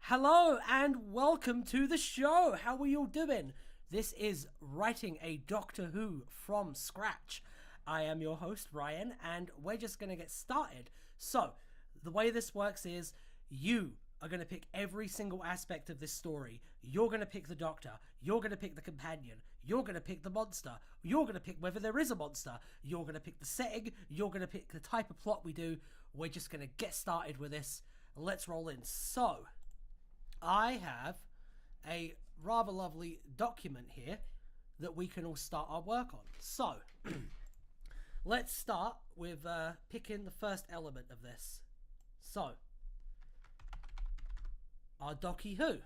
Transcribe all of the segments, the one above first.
Hello and welcome to the show. How are you all doing? This is Writing a Doctor Who from Scratch. I am your host, Ryan, and we're just going to get started. So, the way this works is you are going to pick every single aspect of this story. You're going to pick the Doctor. You're going to pick the companion. You're going to pick the monster. You're going to pick whether there is a monster. You're going to pick the setting. You're going to pick the type of plot we do. We're just going to get started with this. Let's roll in. So, I have a rather lovely document here that we can all start our work on. So, let's start with picking the first element of this. So, our Docky Who.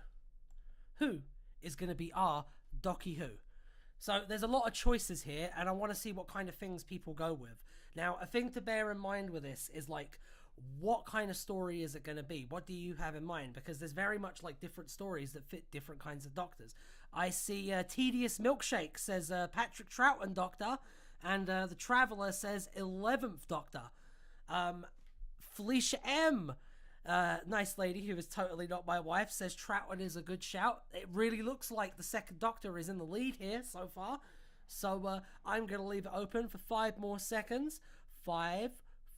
Who is going to be our Docky Who? So, there's a lot of choices here, and I want to see what kind of things people go with. Now, a thing to bear in mind with this is, like, what kind of story is it going to be? What do you have in mind? Because there's very much like different stories that fit different kinds of doctors. I see Tedious Milkshake says Patrick Troughton Doctor, and the Traveller says 11th Doctor. Felicia M, nice lady who is totally not my wife, says Troughton is a good shout. It really looks like the second Doctor is in the lead here so far. So I'm going to leave it open for 5 more seconds. 5,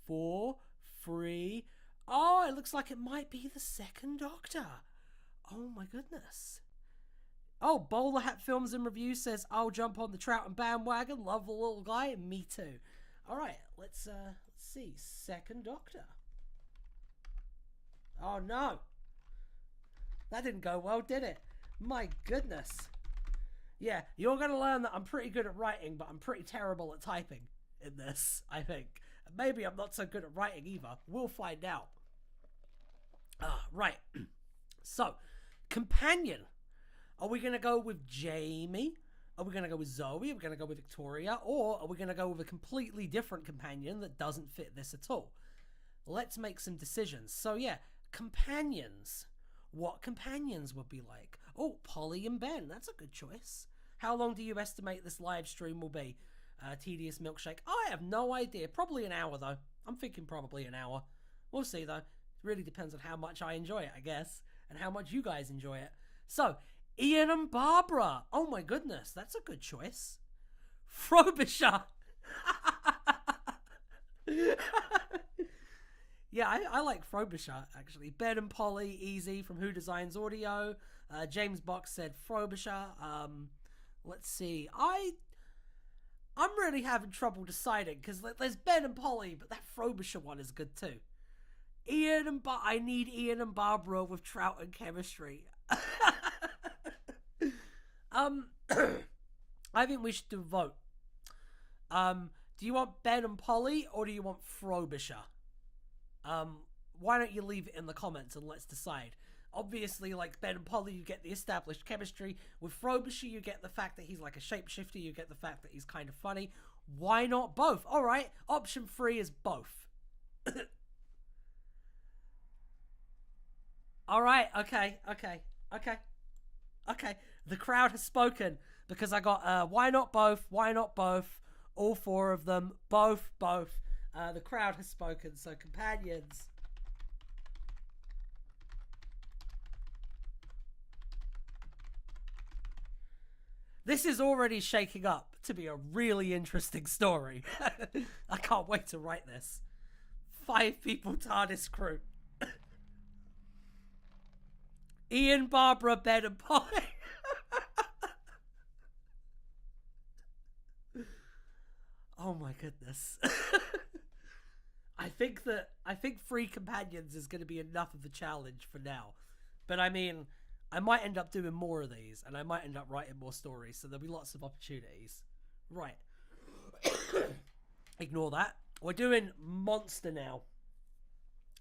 4, 3. Oh, it looks like it might be the second Doctor. Oh my goodness. Oh, Bowler Hat Films and Reviews says, I'll jump on the Troughton bandwagon. Love the little guy. Me too. All right, let's see. Second Doctor. Oh no. That didn't go well, did it? My goodness. Yeah, you're going to learn that I'm pretty good at writing, but I'm pretty terrible at typing in this, I think. Maybe I'm not so good at writing either. We'll find out. Right. So, companion. Are we going to go with Jamie? Are we going to go with Zoe? Are we going to go with Victoria? Or are we going to go with a completely different companion that doesn't fit this at all? Let's make some decisions. So, yeah, companions. What companions would be like? Oh, Polly and Ben. That's a good choice. How long do you estimate this live stream will be? Tedious Milkshake. I have no idea. Probably an hour, though. I'm thinking probably an hour. We'll see, though. It really depends on how much I enjoy it, I guess. And how much you guys enjoy it. So, Ian and Barbara. Oh, my goodness. That's a good choice. Frobisher. Yeah, I like Frobisher, actually. Ben and Polly, easy, from Who Designs Audio. James Box said Frobisher. Let's see. I'm really having trouble deciding, because there's Ben and Polly, but that Frobisher one is good too. I need Ian and Barbara with Trout and chemistry. I think we should do a vote. Do you want Ben and Polly, or do you want Frobisher? Why don't you leave it in the comments and let's decide. Obviously, like Ben and Polly, you get the established chemistry. With Frobisher, you get the fact that he's like a shapeshifter. You get the fact that he's kind of funny. Why not both? All right, option 3 is both. All right, okay. The crowd has spoken because I got why not both? Why not both? All 4 of them, both. The crowd has spoken, so companions. This is already shaking up to be a really interesting story. I can't wait to write this. 5 people TARDIS crew. Ian, Barbara, Ben and Polly. Oh my goodness. I think 3 companions is going to be enough of a challenge for now. But I mean, I might end up doing more of these, and I might end up writing more stories, so there'll be lots of opportunities. Right. Ignore that. We're doing monster now.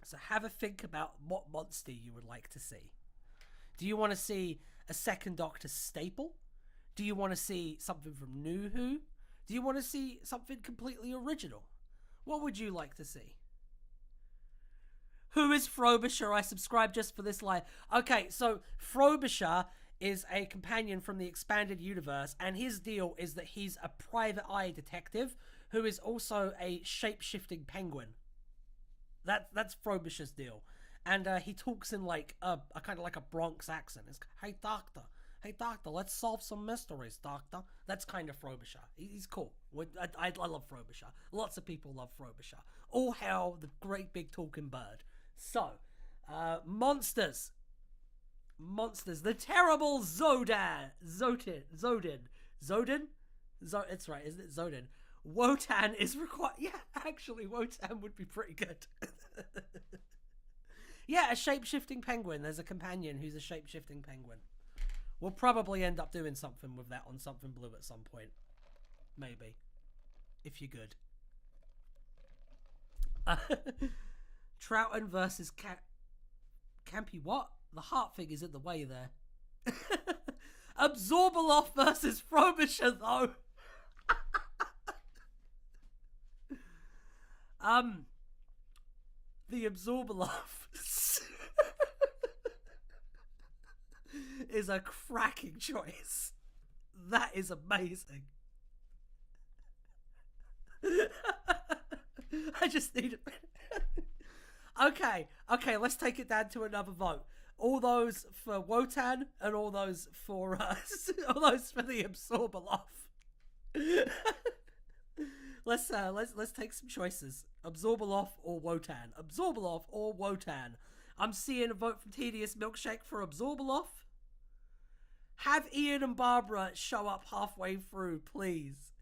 So have a think about what monster you would like to see. Do you want to see a second Doctor staple? Do you want to see something from New Who? Do you want to see something completely original? What would you like to see? Who is Frobisher? I subscribe just for this live. Okay, so Frobisher is a companion from the expanded universe, and his deal is that he's a private eye detective who is also a shape-shifting penguin. That's Frobisher's deal. and he talks in like a kind of like a Bronx accent. It's, hey doctor, let's solve some mysteries, doctor. That's kind of Frobisher. He's cool. I love Frobisher. Lots of people love Frobisher. All hail the great big talking bird. So, monsters. The terrible Zodin. It's right, isn't it? Zodin. Wotan is required. Yeah, actually, Wotan would be pretty good. Yeah, a shape-shifting penguin. There's a companion who's a shape-shifting penguin. We'll probably end up doing something with that on Something Blue at some point. Maybe. If you're good. Troughton versus Campy what? The heart thing is in the way there. Absorbaloff versus Frobisher, though. The Absorbaloff is a cracking choice. That is amazing. I just need a Okay, let's take it down to another vote. All those for Wotan and all those for the Absorbaloff. Let's take some choices. Absorbaloff or Wotan. Absorbaloff or Wotan. I'm seeing a vote from Tedious Milkshake for Absorbaloff. Have Ian and Barbara show up halfway through, please.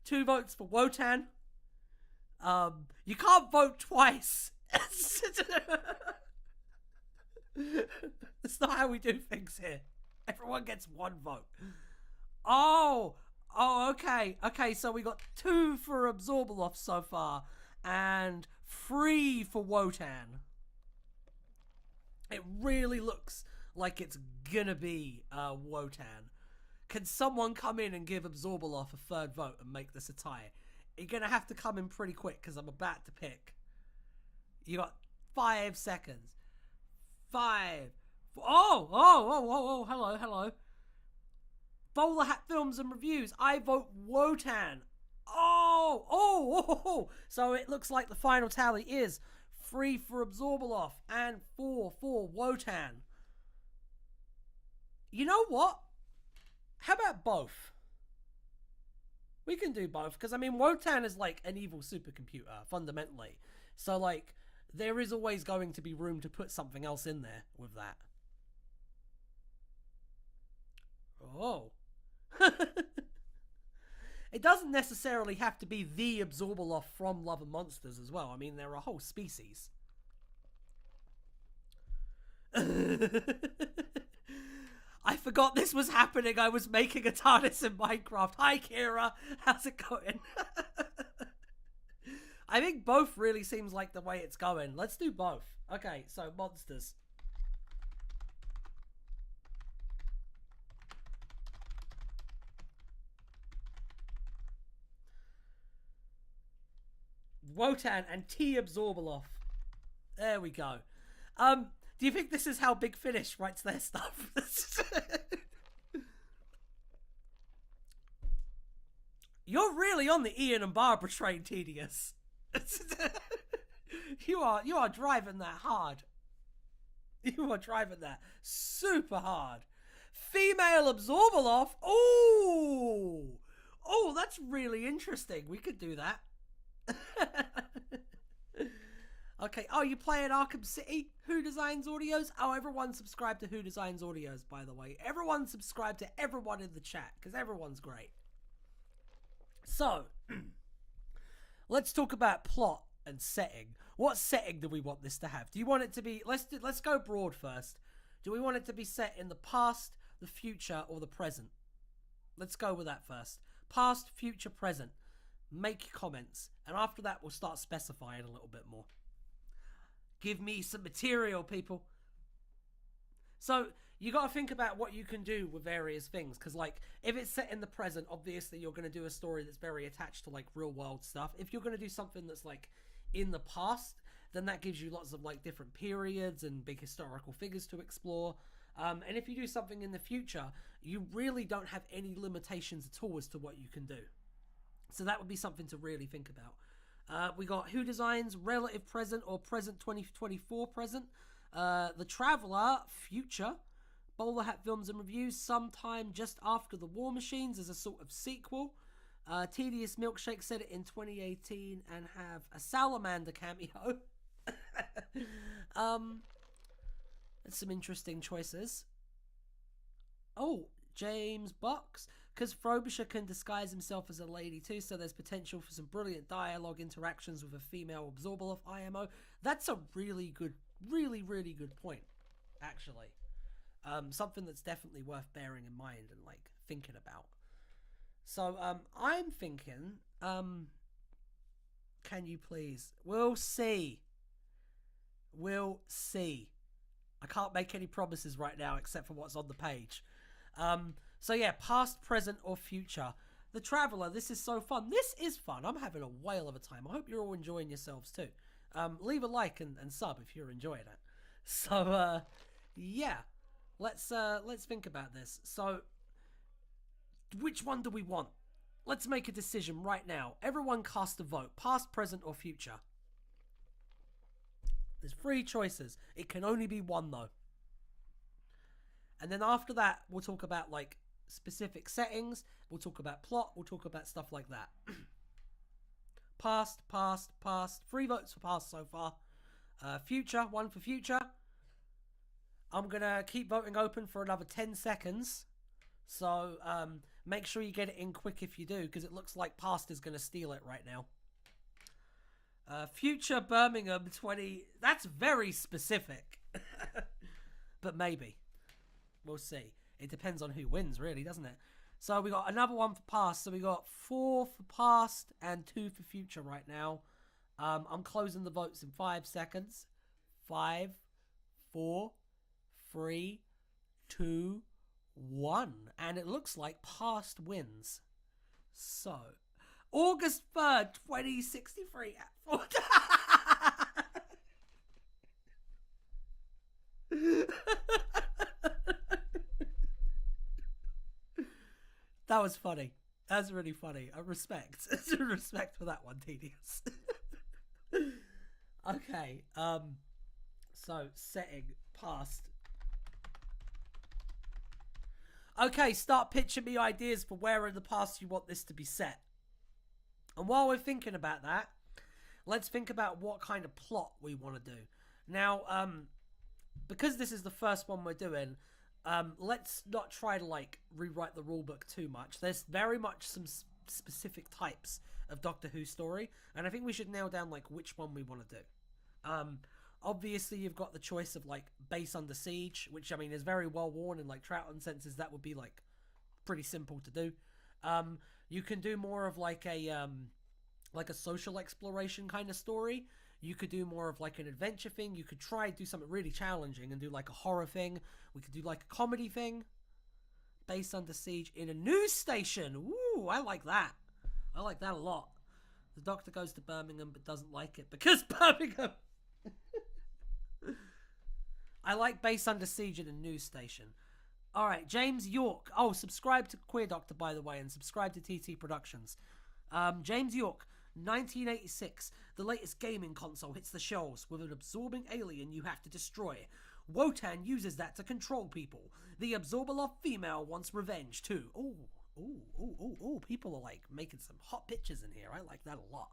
2 votes for Wotan. You can't vote twice. That's not how we do things here. Everyone gets 1 vote. Oh, okay. So we got 2 for Absorbaloff so far, and 3 for Wotan. It really looks like it's gonna be Wotan. Can someone come in and give Absorbaloff a 3rd vote and make this a tie? You're gonna have to come in pretty quick because I'm about to pick. You got 5 seconds. 5. Oh, hello. Bowler Hat Films and Reviews. I vote Wotan. Oh. So it looks like the final tally is 3 for Absorbaloff and 4 for Wotan. You know what? How about both? We can do both, because I mean, Wotan is like an evil supercomputer, fundamentally. So like, there is always going to be room to put something else in there with that. Oh. It doesn't necessarily have to be the Absorbaloff from Love and Monsters as well. I mean, they're a whole species. I forgot this was happening. I was making a TARDIS in Minecraft. Hi, Kira. How's it going? I think both really seems like the way it's going. Let's do both. Okay, so monsters. Wotan and T. Absorbaloff. There we go. Do you think this is how Big Finish writes their stuff? You're really on the Ian and Barbara train, Tedious. You are driving that hard. You are driving that super hard. Female Absorbaloff. Oh, that's really interesting. We could do that. Okay. Oh, you play at Arkham City? Who Designs Audios? Oh, everyone subscribe to Who Designs Audios, by the way. Everyone subscribe to everyone in the chat, because everyone's great. So, let's talk about plot and setting. What setting do we want this to have? Do you want it to be... Let's go broad first. Do we want it to be set in the past, the future, or the present? Let's go with that first. Past, future, present. Make your comments. And after that, we'll start specifying a little bit more. Give me some material, people. So, you got to think about what you can do with various things. Because, like, if it's set in the present, obviously you're going to do a story that's very attached to, like, real-world stuff. If you're going to do something that's, like, in the past, then that gives you lots of, like, different periods and big historical figures to explore. And if you do something in the future, you really don't have any limitations at all as to what you can do. So that would be something to really think about. We got Who Designs, Relative Present or Present 2024 Present. The Traveller, Future. Bowler Hat Films and Reviews, sometime just after The War Machines as a sort of sequel. Tedious Milkshake said it in 2018 and have a salamander cameo. There's some interesting choices. Oh, James Box. Because Frobisher can disguise himself as a lady too, so there's potential for some brilliant dialogue interactions with a female absorbable of IMO. That's a really good, really good point, actually. Something that's definitely worth bearing in mind and like thinking about. So I'm thinking, can you please? We'll see. We'll see. I can't make any promises right now except for what's on the page. So yeah, past, present, or future. The Traveller, this is so fun. This is fun. I'm having a whale of a time. I hope you're all enjoying yourselves too. Leave a like and sub if you're enjoying it. So yeah, let's think about this. So which one do we want? Let's make a decision right now. Everyone cast a vote. Past, present, or future. There's 3 choices. It can only be one though. And then after that, we'll talk about like specific settings. We'll talk about plot. We'll talk about stuff like that. Past, past, past. 3 votes for past so far. Future, 1 for future. I'm going to keep voting open for another 10 seconds. So make sure you get it in quick if you do, because it looks like past is going to steal it right now. Future Birmingham 20. That's very specific. But maybe. We'll see. It depends on who wins, really, doesn't it? So we got another one for past. So we got 4 for past and 2 for future right now. I'm closing the votes in 5 seconds. 5, 4, 3, 2, 1. And it looks like past wins. So, August 3rd, 2063 at 4. That was funny. That's really funny. Respect. Respect for that one, Tedious. Okay. So, setting past. Okay, start pitching me ideas for where in the past you want this to be set. And while we're thinking about that, let's think about what kind of plot we want to do. Now, because this is the first one we're doing, let's not try to like rewrite the rulebook too much. There's very much some specific types of Doctor Who story, and I think we should nail down like which one we want to do. Obviously you've got the choice of like Base Under Siege, which I mean is very well worn, and like Troughton senses that would be like pretty simple to do. You can do more of like a social exploration kind of story. You could do more of like an adventure thing. You could try to do something really challenging and do like a horror thing. We could do like a comedy thing. Base Under Siege in a news station. Ooh, I like that. I like that a lot. The Doctor goes to Birmingham but doesn't like it because Birmingham. I like Base Under Siege in a news station. Alright, James York. Oh, subscribe to Queer Doctor, by the way, and subscribe to TT Productions. James York, 1986. The latest gaming console hits the shelves with an absorbing alien you have to destroy. Wotan uses that to control people. The absorbable female wants revenge, too. Ooh, people are, like, making some hot pictures in here. I like that a lot.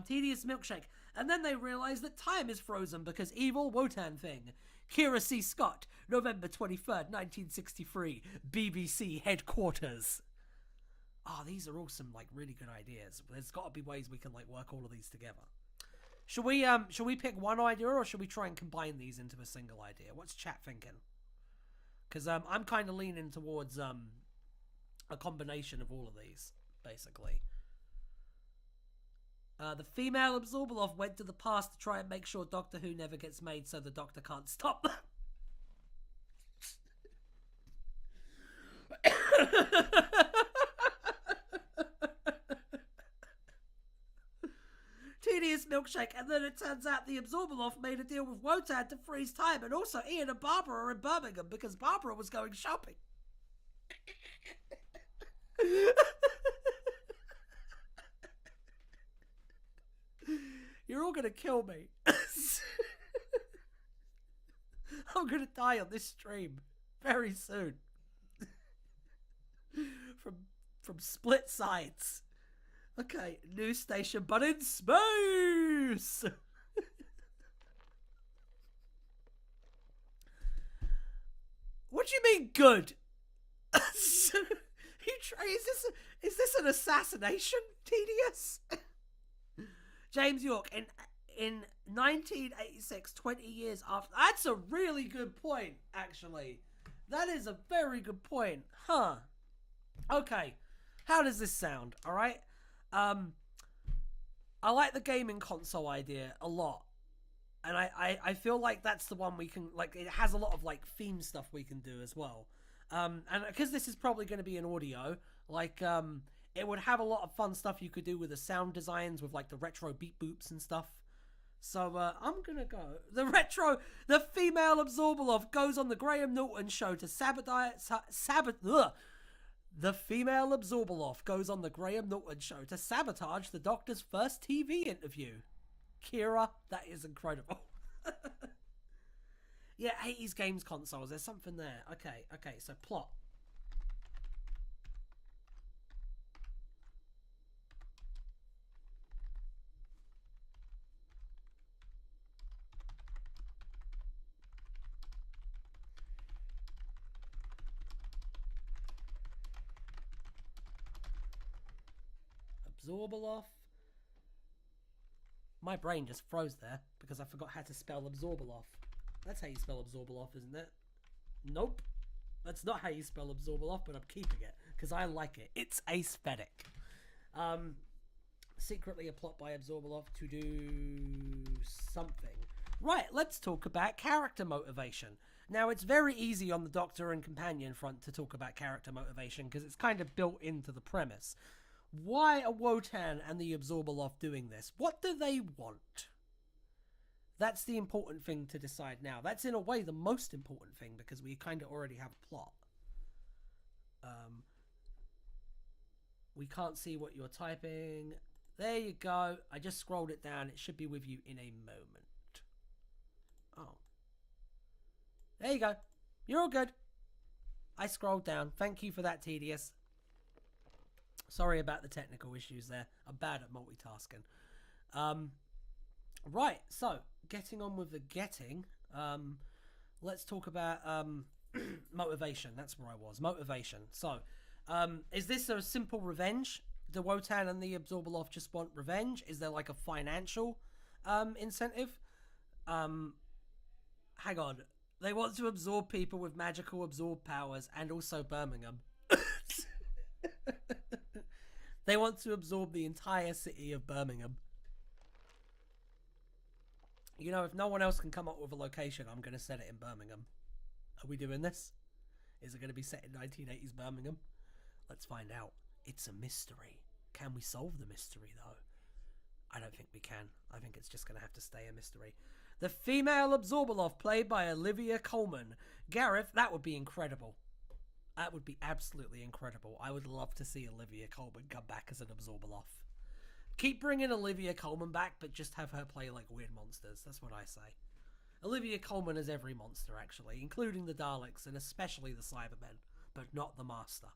Tedious Milkshake. And then they realize that time is frozen because evil Wotan thing. Kira C. Scott, November 23rd, 1963, BBC headquarters. Oh, these are all some like really good ideas. There's got to be ways we can like work all of these together. Should we pick one idea, or should we try and combine these into a single idea? What's chat thinking? Because I'm kind of leaning towards a combination of all of these, basically. The female Absorbalov went to the past to try and make sure Doctor Who never gets made so the Doctor can't stop them. Tedious Milkshake, and then it turns out the Absorbalov made a deal with Wotan to freeze time, and also Ian and Barbara are in Birmingham because Barbara was going shopping. You're all gonna kill me. I'm gonna die on this stream very soon. from split sides. Okay, news station, but in space. What do you mean good? Is this an assassination, Tedious? James York, in 1986, 20 years after... That's a really good point, actually. That is a very good point. Huh. Okay. How does this sound, alright? I like the gaming console idea a lot. And I feel like that's the one we can... Like, it has a lot of, like, theme stuff we can do as well. And because this is probably going to be an audio, like, it would have a lot of fun stuff you could do with the sound designs, with, like, the retro beat boops and stuff. So, I'm gonna go. The female Absorbaloff goes on the Graham Norton show to The female Absorbaloff goes on the Graham Norton show to sabotage the Doctor's first TV interview. Kira, that is incredible. Yeah, 80s games consoles, there's something there. Okay, so plot. Absorbaloff. My brain just froze there because I forgot how to spell Absorbaloff. That's how you spell Absorbaloff, isn't it? Nope. That's not how you spell Absorbaloff, but I'm keeping it because I like it. It's aesthetic. Secretly a plot by Absorbaloff to do something. Right, let's talk about character motivation. Now, it's very easy on the Doctor and Companion front to talk about character motivation because it's kind of built into the premise. Why are Wotan and the Absorbaloff doing this? What do they want? That's the important thing to decide now. That's in a way the most important thing because we kind of already have a plot. We can't see what you're typing. There you go. I just scrolled it down. It should be with you in a moment. Oh. There you go. You're all good. I scrolled down. Thank you for that, Tedious. Sorry about the technical issues there. I'm bad at multitasking. Right, so getting on with the getting. Let's talk about motivation. That's where I was. Motivation. So, is this a simple revenge? Do Wotan and the Absorbaloff just want revenge? Is there like a financial incentive? Hang on. They want to absorb people with magical absorb powers and also Birmingham. They want to absorb the entire city of Birmingham. You know, if no one else can come up with a location, I'm going to set it in Birmingham. Are we doing this? Is it going to be set in 1980s Birmingham? Let's find out. It's a mystery. Can we solve the mystery, though? I don't think we can. I think it's just going to have to stay a mystery. The female Absorbaloff, played by Olivia Colman. Gareth, that would be incredible. That would be absolutely incredible. I would love to see Olivia Colman come back as an Absorbaloff. Keep bringing Olivia Colman back, but just have her play like weird monsters. That's what I say. Olivia Colman is every monster, actually, including the Daleks and especially the Cybermen, but not the Master.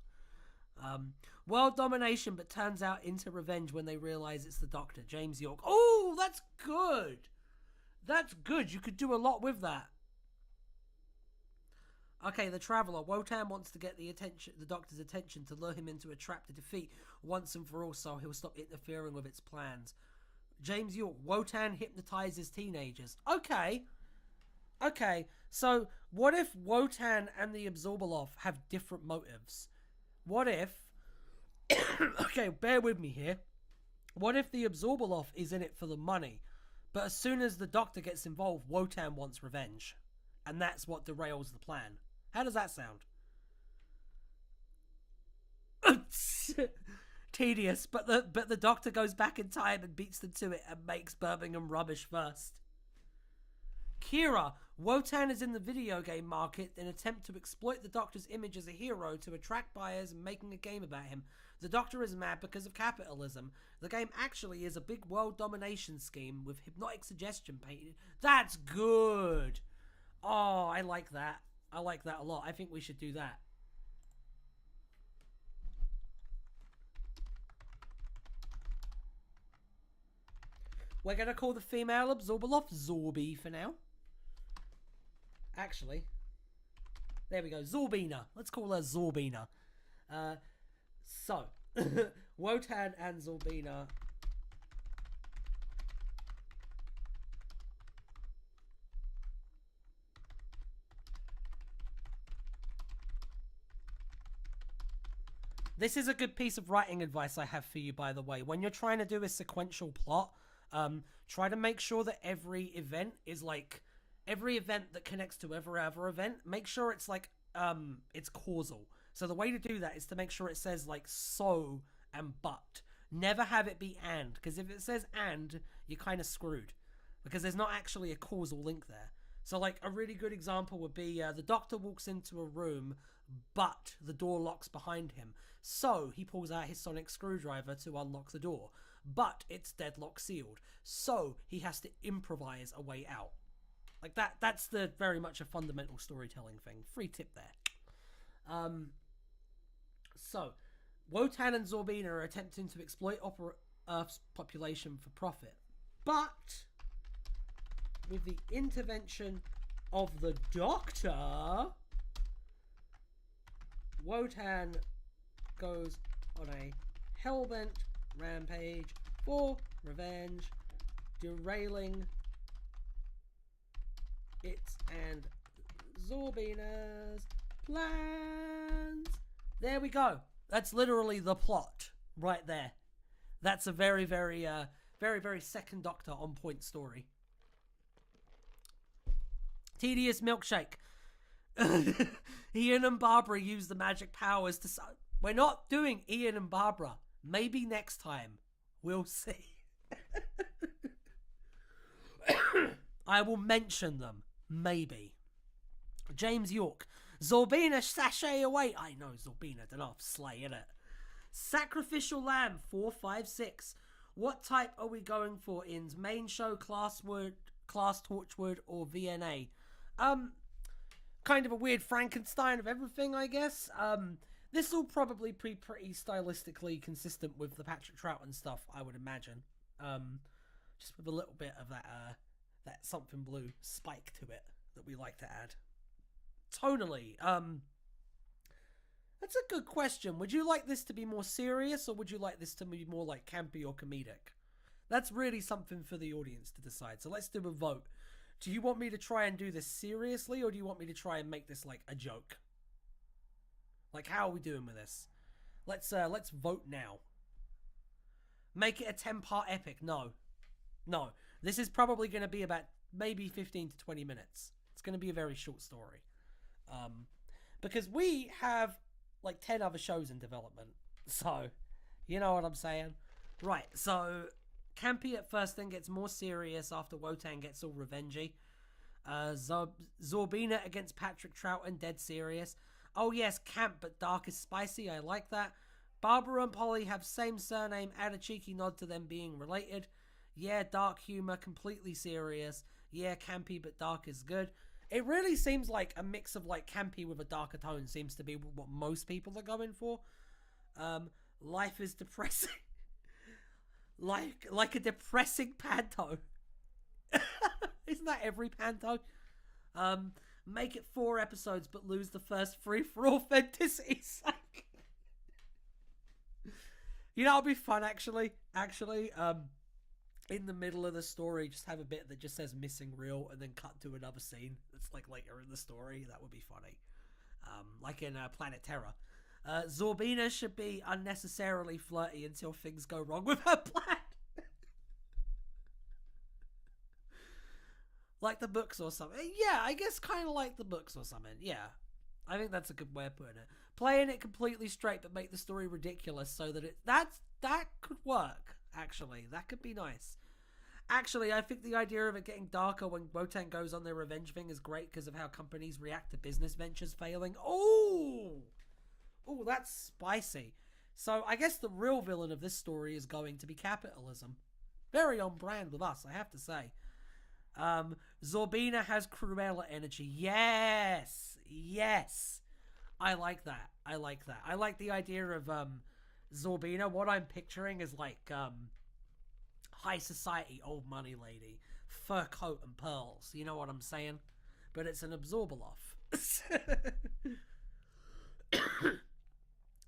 World domination, but turns out into revenge when they realise it's the Doctor, James York. Oh, that's good. That's good. You could do a lot with that. Okay, the Traveller. Wotan wants to get the Doctor's attention to lure him into a trap to defeat once and for all so he'll stop interfering with its plans. James York. Wotan hypnotizes teenagers. Okay. Okay, so what if Wotan and the Absorbaloff have different motives? What if... okay, bear with me here. What if the Absorbaloff is in it for the money, but as soon as the Doctor gets involved, Wotan wants revenge? And that's what derails the plan. How does that sound? Tedious, but the Doctor goes back in time and beats them to it and makes Birmingham rubbish first. Kira, Wotan is in the video game market in an attempt to exploit the Doctor's image as a hero to attract buyers and making a game about him. The Doctor is mad because of capitalism. The game actually is a big world domination scheme with hypnotic suggestion painted. That's good. Oh, I like that. I like that a lot. I think we should do that. We're going to call the female Absorbeloff Zorby for now. Actually, there we go. Zorbina. Let's call her Zorbina. So, Wotan and Zorbina. This is a good piece of writing advice I have for you, by the way. When you're trying to do a sequential plot, try to make sure that every event is like... Every event that connects to every other event, make sure it's like, it's causal. So the way to do that is to make sure it says like so and but. Never have it be and, because if it says and, you're kind of screwed. Because there's not actually a causal link there. So like a really good example would be the Doctor walks into a room, but the door locks behind him. So he pulls out his sonic screwdriver to unlock the door. But it's deadlock sealed. So he has to improvise a way out. Like that's the very much a fundamental storytelling thing. Free tip there. So, Wotan and Zorbina are attempting to exploit Earth's population for profit. But, with the intervention of the Doctor, Wotan goes on a hellbent rampage for revenge, derailing its and Zorbina's plans. There we go. That's literally the plot right there. That's a very, very, very second Doctor on point story. Tedious milkshake. Ian and Barbara use the magic powers to... We're not doing Ian and Barbara. Maybe next time. We'll see. I will mention them. Maybe. James York. Zorbina sashay away. I know Zorbina, don't know, slay, innit? Sacrificial Lamb 456. What type are we going for in main show, class Torchwood, or VNA? Kind of a weird Frankenstein of everything, I guess. This will probably be pretty stylistically consistent with the Patrick Troughton stuff, I would imagine. Just with a little bit of that something blue spike to it that we like to add. Tonally, that's a good question. Would you like this to be more serious, or would you like this to be more like campy or comedic? That's really something for the audience to decide. So let's do a vote. Do you want me to try and do this seriously, or do you want me to try and make this like a joke? Like, how are we doing with this? Let's vote now. Make it a 10-part epic. No. This is probably going to be about maybe 15 to 20 minutes. It's going to be a very short story. Because we have like 10 other shows in development. So, you know what I'm saying? Right, so campy at first, then gets more serious after Wotan gets all revengey. Zorbina against Patrick Troughton, dead serious. Oh yes, camp but dark is spicy, I like that. Barbara and Polly have same surname, add a cheeky nod to them being related. Yeah, dark humour, completely serious. Yeah, campy but dark is good. It really seems like a mix of like campy with a darker tone seems to be what most people are going for. Life is depressing. like a depressing panto. Isn't that every panto? Make it 4 episodes but lose the first 3 for authenticity's sake. You know, it'll be fun actually. In the middle of the story, just have a bit that just says missing reel and then cut to another scene that's like later in the story. That would be funny. Like in Planet Terror. Zorbina should be unnecessarily flirty until things go wrong with her plan. Like the books or something. Yeah, I guess kind of like the books or something. Yeah. I think that's a good way of putting it. Playing it completely straight but make the story ridiculous so that that could work, actually. That could be nice. Actually, I think the idea of it getting darker when Wotan goes on their revenge thing is great because of how companies react to business ventures failing. Oh, that's spicy. So I guess the real villain of this story is going to be capitalism. Very on brand with us, I have to say. Zorbina has Cruella energy. Yes. I like that. I like the idea of Zorbina. What I'm picturing is like high society old money lady, fur coat and pearls. You know what I'm saying? But it's an Absorbaloff.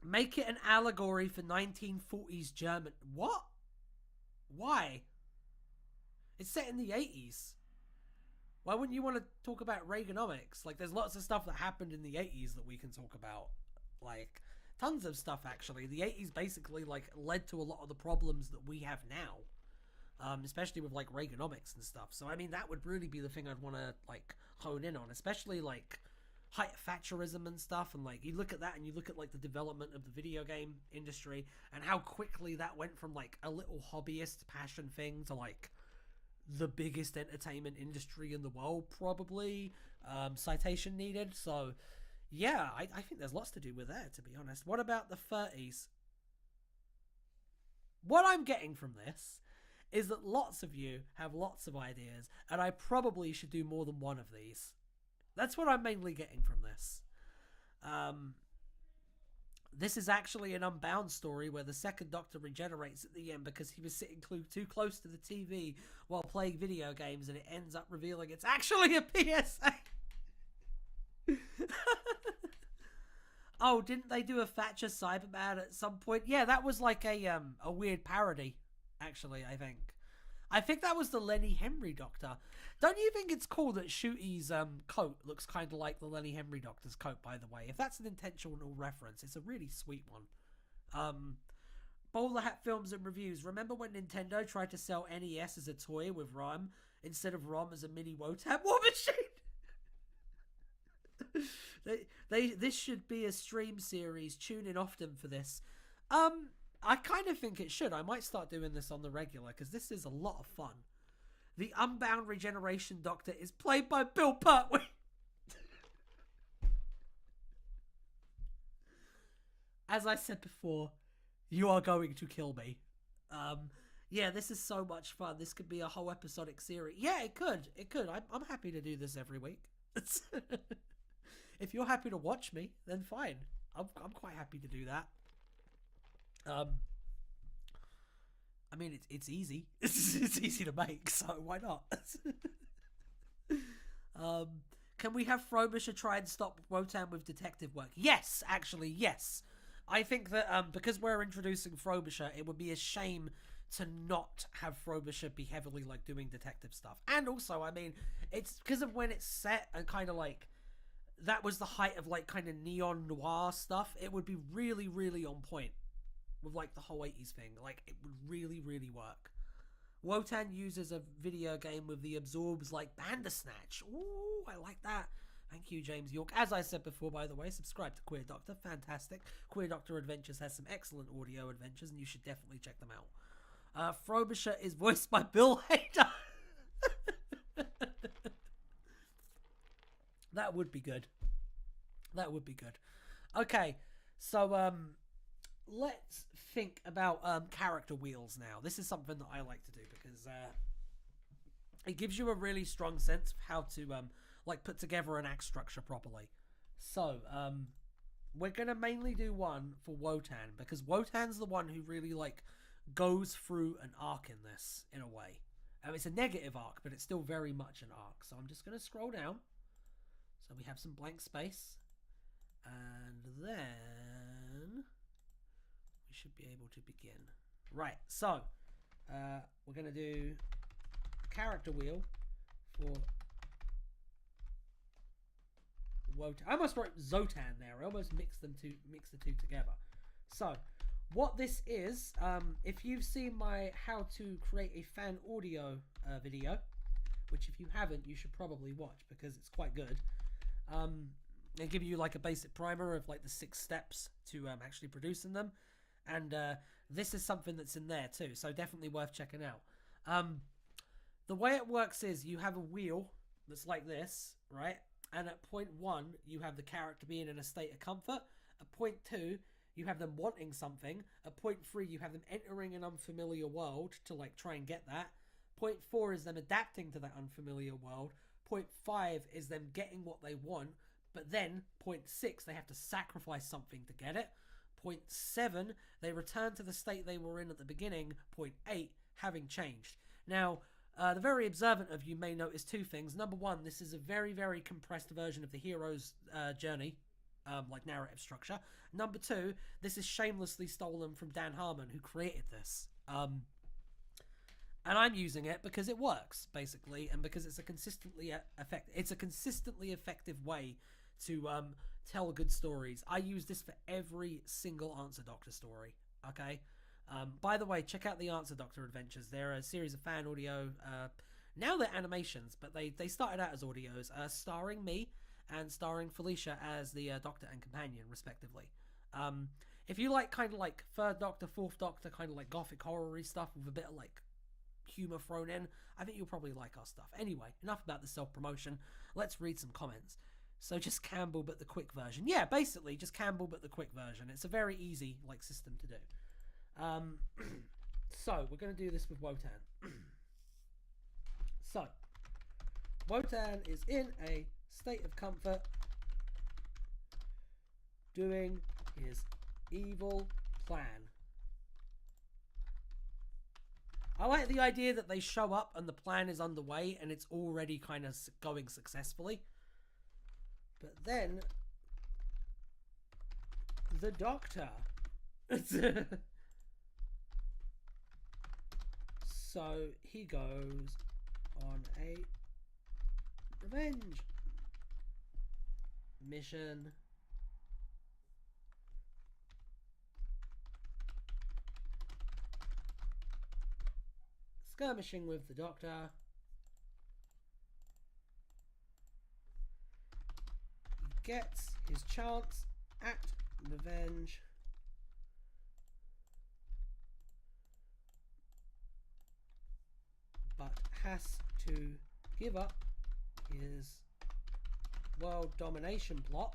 Make it an allegory for 1940s German. What? Why? It's set in the 80s. Why wouldn't you want to talk about Reaganomics? Like, there's lots of stuff that happened in the 80s that we can talk about. Like, tons of stuff, actually. The 80s basically, like, led to a lot of the problems that we have now. Especially with, like, Reaganomics and stuff. So, I mean, that would really be the thing I'd want to, like, hone in on. Especially, like, height of Thatcherism and stuff. And, like, you look at that and you look at, like, the development of the video game industry and how quickly that went from, like, a little hobbyist passion thing to, like, the biggest entertainment industry in the world, probably. Citation needed. So, yeah, I think there's lots to do with that, to be honest. What about the 30s? What I'm getting from this is that lots of you have lots of ideas, and I probably should do more than one of these. That's what I'm mainly getting from this. This is actually an Unbound story where the second Doctor regenerates at the end because he was sitting too close to the TV while playing video games, and it ends up revealing it's actually a PSA. Oh, didn't they do a Thatcher Cyberman at some point? Yeah, that was like a weird parody, actually, I think. I think that was the Lenny Henry Doctor. Don't you think it's cool that Shooty's coat looks kind of like the Lenny Henry Doctor's coat, by the way? If that's an intentional reference, it's a really sweet one. Bowler Hat Films and Reviews. Remember when Nintendo tried to sell NES as a toy with ROM instead of ROM as a mini Wotan War Machine? This should be a stream series. Tune in often for this. I kind of think it should. I might start doing this on the regular because this is a lot of fun. The Unbound Regeneration Doctor is played by Bill Pertwee. As I said before, you are going to kill me. Yeah, this is so much fun. This could be a whole episodic series. Yeah, it could. I'm happy to do this every week. If you're happy to watch me, then fine. I'm quite happy to do that. I mean, it's easy. It's easy to make, so why not? Can we have Frobisher try and stop Wotan with detective work? Yes, actually, yes. I think that because we're introducing Frobisher, it would be a shame to not have Frobisher be heavily like doing detective stuff. And also, I mean, it's because of when it's set and kind of like that was the height of like kind of neon noir stuff. It would be really, really on point with like the whole 80s thing. Like it would really, really work. Wotan uses a video game with the absorbs like Bandersnatch. Ooh, I like that. Thank you, James York. As I said before, by the way, subscribe to Queer Doctor. Fantastic. Queer Doctor Adventures has some excellent audio adventures, and you should definitely check them out. Frobisher is voiced by Bill Hader. That would be good. That would be good. Okay, so let's think about character wheels now. This is something that I like to do because it gives you a really strong sense of how to like put together an act structure properly. So we're gonna mainly do one for Wotan because Wotan's the one who really like goes through an arc in this in a way. It's a negative arc, but it's still very much an arc. So I'm just gonna scroll down. So we have some blank space, and then we should be able to begin. Right, so we're going to do character wheel for Wotan. I almost wrote Zotan there. I almost mixed the two together. So what this is, if you've seen my how to create a fan audio video, which if you haven't, you should probably watch because it's quite good. They give you like a basic primer of like the 6 steps to actually producing them, and this is something that's in there too, so definitely worth checking out. The way it works is you have a wheel that's like this, right? And at point 1, you have the character being in a state of comfort. At point 2, you have them wanting something. At point 3, you have them entering an unfamiliar world to like try and get that. Point 4 is them adapting to that unfamiliar world. Point 5 is them getting what they want. But then, point 6, they have to sacrifice something to get it. Point 7, they return to the state they were in at the beginning. Point 8, having changed. Now, the very observant of you may notice 2 things. Number 1, this is a very, very compressed version of the hero's journey, like narrative structure. Number 2, this is shamelessly stolen from Dan Harmon, who created this. And I'm using it because it works, basically, and because it's a consistently effective way to tell good stories. I use this for every single Answer Doctor story. Okay. By the way, check out the Answer Doctor Adventures. They're a series of fan audio. Now they're animations, but they started out as audios, starring me and starring Felicia as the Doctor and companion, respectively. If you like kind of like Third Doctor, Fourth Doctor, kind of like gothic horror-y stuff with a bit of like humor thrown in, I think you'll probably like our stuff. Anyway, enough about the self-promotion. Let's read some comments. So just Campbell but the quick version. Yeah, basically just Campbell but the quick version. It's a very easy like system to do. So we're going to do this with Wotan. So Wotan is in a state of comfort doing his evil plan. I like the idea that they show up and the plan is underway and it's already kind of going successfully. But then the Doctor. So he goes on a revenge mission. Skirmishing with the Doctor. He gets his chance at revenge. But has to give up his world domination plot.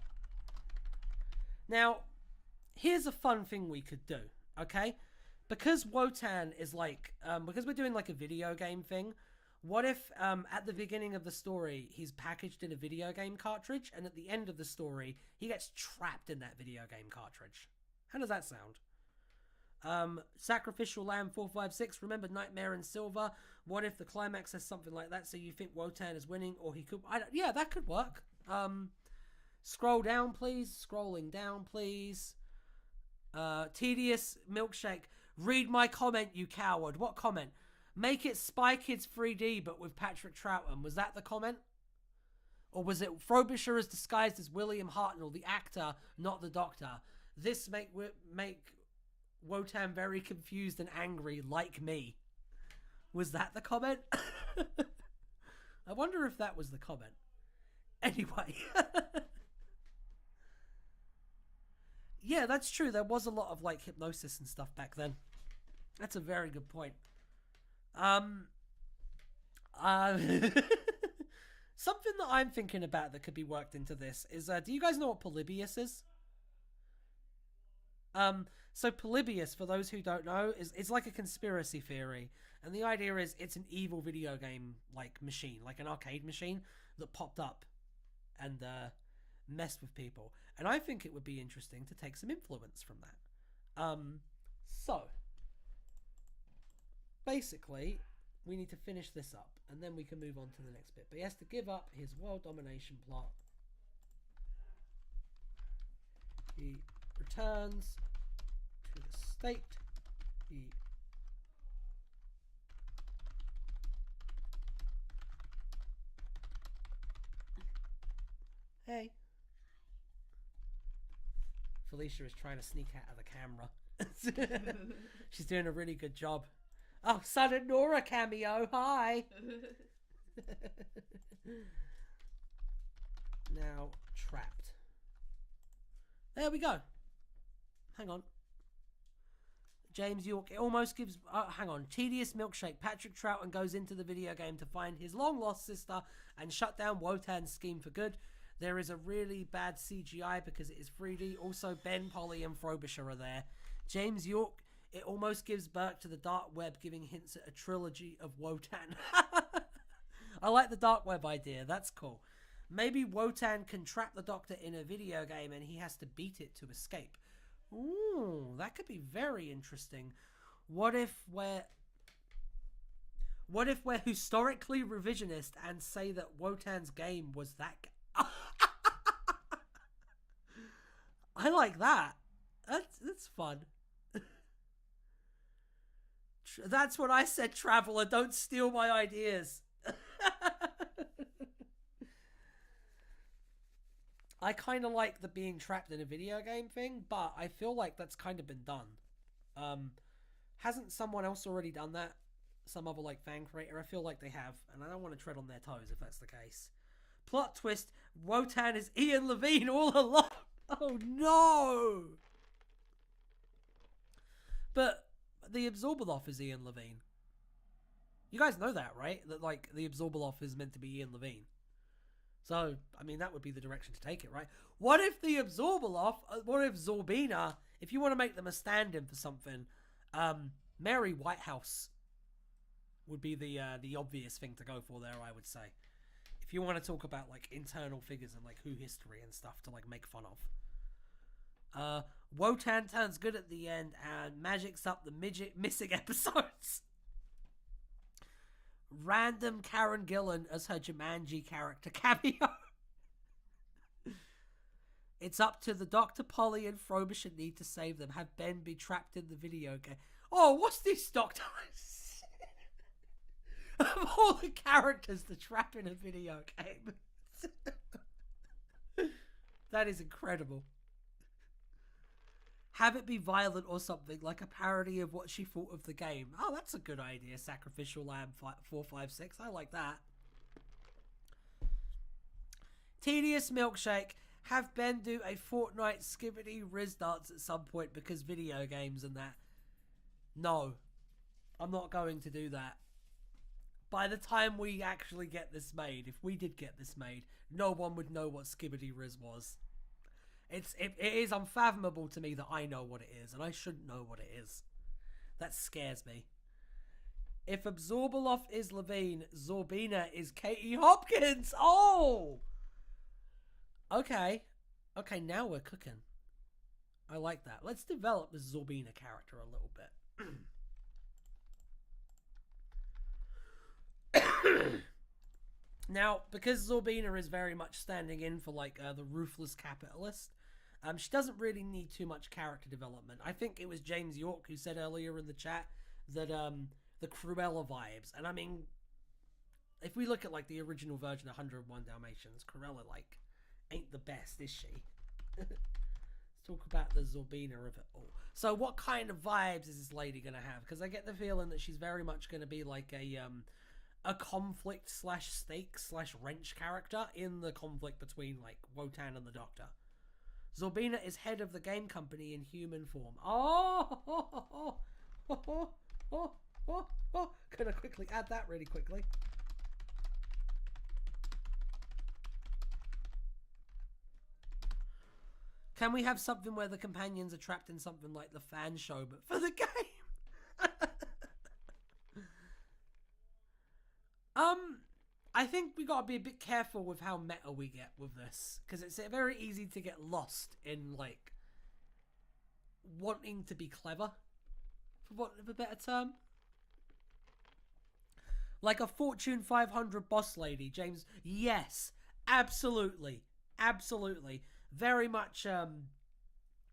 Now, here's a fun thing we could do, okay? Because Wotan is like, because we're doing like a video game thing, what if at the beginning of the story he's packaged in a video game cartridge and at the end of the story he gets trapped in that video game cartridge? How does that sound? Sacrificial Lamb 456, remember Nightmare in Silver? What if the climax says something like that, so you think Wotan is winning, or he could... yeah, that could work. Scroll down, please. Scrolling down, please. Tedious Milkshake. Read my comment, you coward. What comment? Make it Spy Kids 3D, but with Patrick Troughton. Was that the comment? Or was it Frobisher is disguised as William Hartnell, the actor, not the Doctor? This make Wotan very confused and angry, like me. Was that the comment? I wonder if that was the comment. Anyway. Yeah, that's true. There was a lot of like hypnosis and stuff back then. That's a very good point. Something that I'm thinking about that could be worked into this is, do you guys know what Polybius is? So Polybius, for those who don't know, it's like a conspiracy theory. And the idea is it's an evil video game like machine, like an arcade machine that popped up and messed with people. And I think it would be interesting to take some influence from that. So basically we need to finish this up and then we can move on to the next bit. But he has to give up his world domination plot. He returns to the state. Hey. Felicia is trying to sneak out of the camera. She's doing a really good job. Oh, Son and Nora cameo. Hi. Now trapped. There we go. Hang on. James York, it almost gives... hang on. Tedious milkshake. Patrick Troughton goes into the video game to find his long-lost sister and shut down Wotan's scheme for good. There is a really bad CGI because it is 3D. Also, Ben, Polly, and Frobisher are there. James York, it almost gives birth to the dark web, giving hints at a trilogy of Wotan. I like the dark web idea. That's cool. Maybe Wotan can trap the Doctor in a video game and he has to beat it to escape. Ooh, that could be very interesting. What if we're historically revisionist and say that Wotan's game was that I like that. That's fun. That's what I said, Traveller. Don't steal my ideas. I kind of like the being trapped in a video game thing, but I feel like that's kind of been done. Hasn't someone else already done that? Some other like fan creator? I feel like they have, and I don't want to tread on their toes if that's the case. Plot twist, Wotan is Ian Levine all along. Oh no! But the Absorbaloff is Ian Levine. You guys know that, right? That like the Absorbaloff is meant to be Ian Levine. So, I mean, that would be the direction to take it, right? What if the Absorbaloff, what if Zorbina, if you want to make them a stand-in for something, Mary Whitehouse would be the obvious thing to go for there, I would say. If you want to talk about, like, internal figures and, like, Who history and stuff to, like, make fun of. Wotan turns good at the end and magics up the missing episodes. Random Karen Gillan as her Jumanji character cameo. It's up to the Dr. Polly and Frobisher need to save them. Have Ben be trapped in the video game. Oh, what's this, Doctor? Of all the characters to trap in a video game. That is incredible. Have it be violent or something, like a parody of what she thought of the game. Oh, that's a good idea. Sacrificial Lamb 456. I like that. Tedious Milkshake. Have Ben do a Fortnite skibbity Riz dance at some point because video games and that. No. I'm not going to do that. By the time we actually get this made, if we did get this made, no one would know what skibbity Riz was. It is unfathomable to me that I know what it is, and I shouldn't know what it is. That scares me. If Absorbaloff is Levine, Zorbina is Katie Hopkins. Oh! Okay. Okay, now we're cooking. I like that. Let's develop the Zorbina character a little bit. Now, because Zorbina is very much standing in for, like, the ruthless capitalist, she doesn't really need too much character development. I think it was James York who said earlier in the chat that, the Cruella vibes. And, I mean, if we look at, like, the original version of 101 Dalmatians, Cruella, like, ain't the best, is she? Let's talk about the Zorbina of it all. So, what kind of vibes is this lady gonna have? Because I get the feeling that she's very much gonna be, like, a conflict slash stake slash wrench character in the conflict between like Wotan and the Doctor. Zorbina is head of the game company in human form. Can I quickly add that really quickly? Can we have something where the companions are trapped in something like the fan show but for the game? I think we gotta be a bit careful with how meta we get with this, because it's very easy to get lost in, like, wanting to be clever, for want of a better term. Like a Fortune 500 boss lady, James. Yes, absolutely, absolutely. Very much in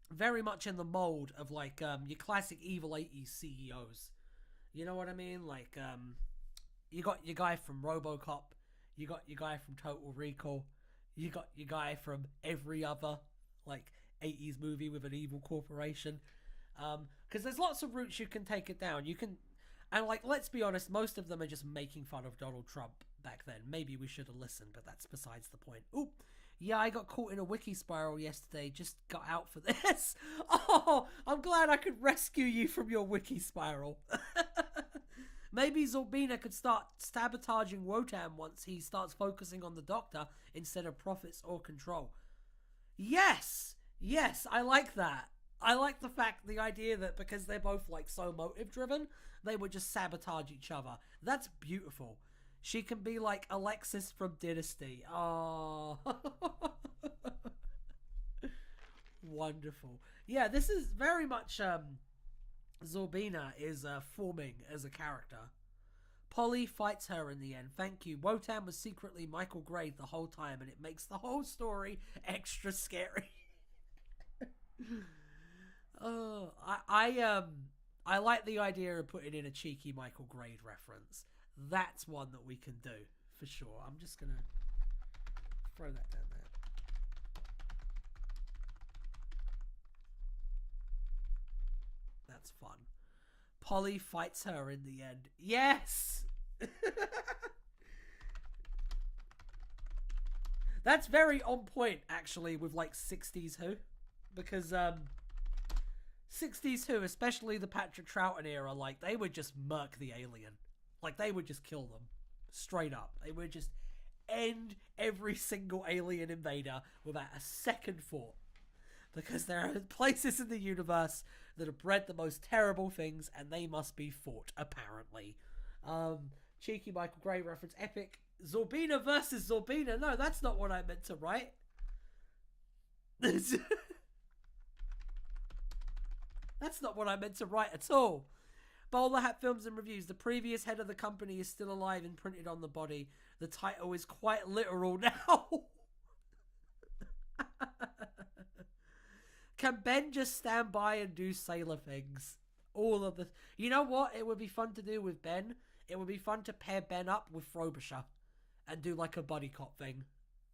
the mold of, like, your classic evil 80s CEOs. You know what I mean? Like, you got your guy from RoboCop, you got your guy from Total Recall, you got your guy from every other, like, 80s movie with an evil corporation. Because there's lots of routes you can take it down. You can, and, like, let's be honest, most of them are just making fun of Donald Trump back then. Maybe we should have listened, but that's besides the point. Ooh, Yeah, I got caught in a wiki spiral yesterday. Just got out for this. Oh, I'm glad I could rescue you from your wiki spiral. Maybe Zorbina could start sabotaging Wotan once he starts focusing on the Doctor instead of profits or control. Yes! Yes, I like that. I like the idea that because they're both like so motive driven, they would just sabotage each other. That's beautiful. She can be like Alexis from Dynasty. Oh. Wonderful. Yeah, this is very much Zorbina is forming as a character. Polly fights her in the end. Thank you. Wotan was secretly Michael Grade the whole time, and it makes the whole story extra scary. Oh, I like the idea of putting in a cheeky Michael Grade reference. That's one that we can do for sure. I'm just gonna throw that down there. That's fun. Polly fights her in the end. Yes! That's very on point, actually, with like 60s Who. Because 60s Who, especially the Patrick Troughton era, like they would just murk the alien. Like they would just kill them. Straight up. They would just end every single alien invader without a second thought. Because there are places in the universe that have bred the most terrible things, and they must be fought, apparently. Cheeky Michael Gray reference, epic. Zorbina versus Zorbina. No, that's not what I meant to write. That's not what I meant to write at all. Bowler Hat Films and Reviews. The previous head of the company is still alive and printed on the body. The title is quite literal now. Can Ben just stand by and do sailor things? All of the... You know what it would be fun to do with Ben? It would be fun to pair Ben up with Frobisher and do like a buddy cop thing.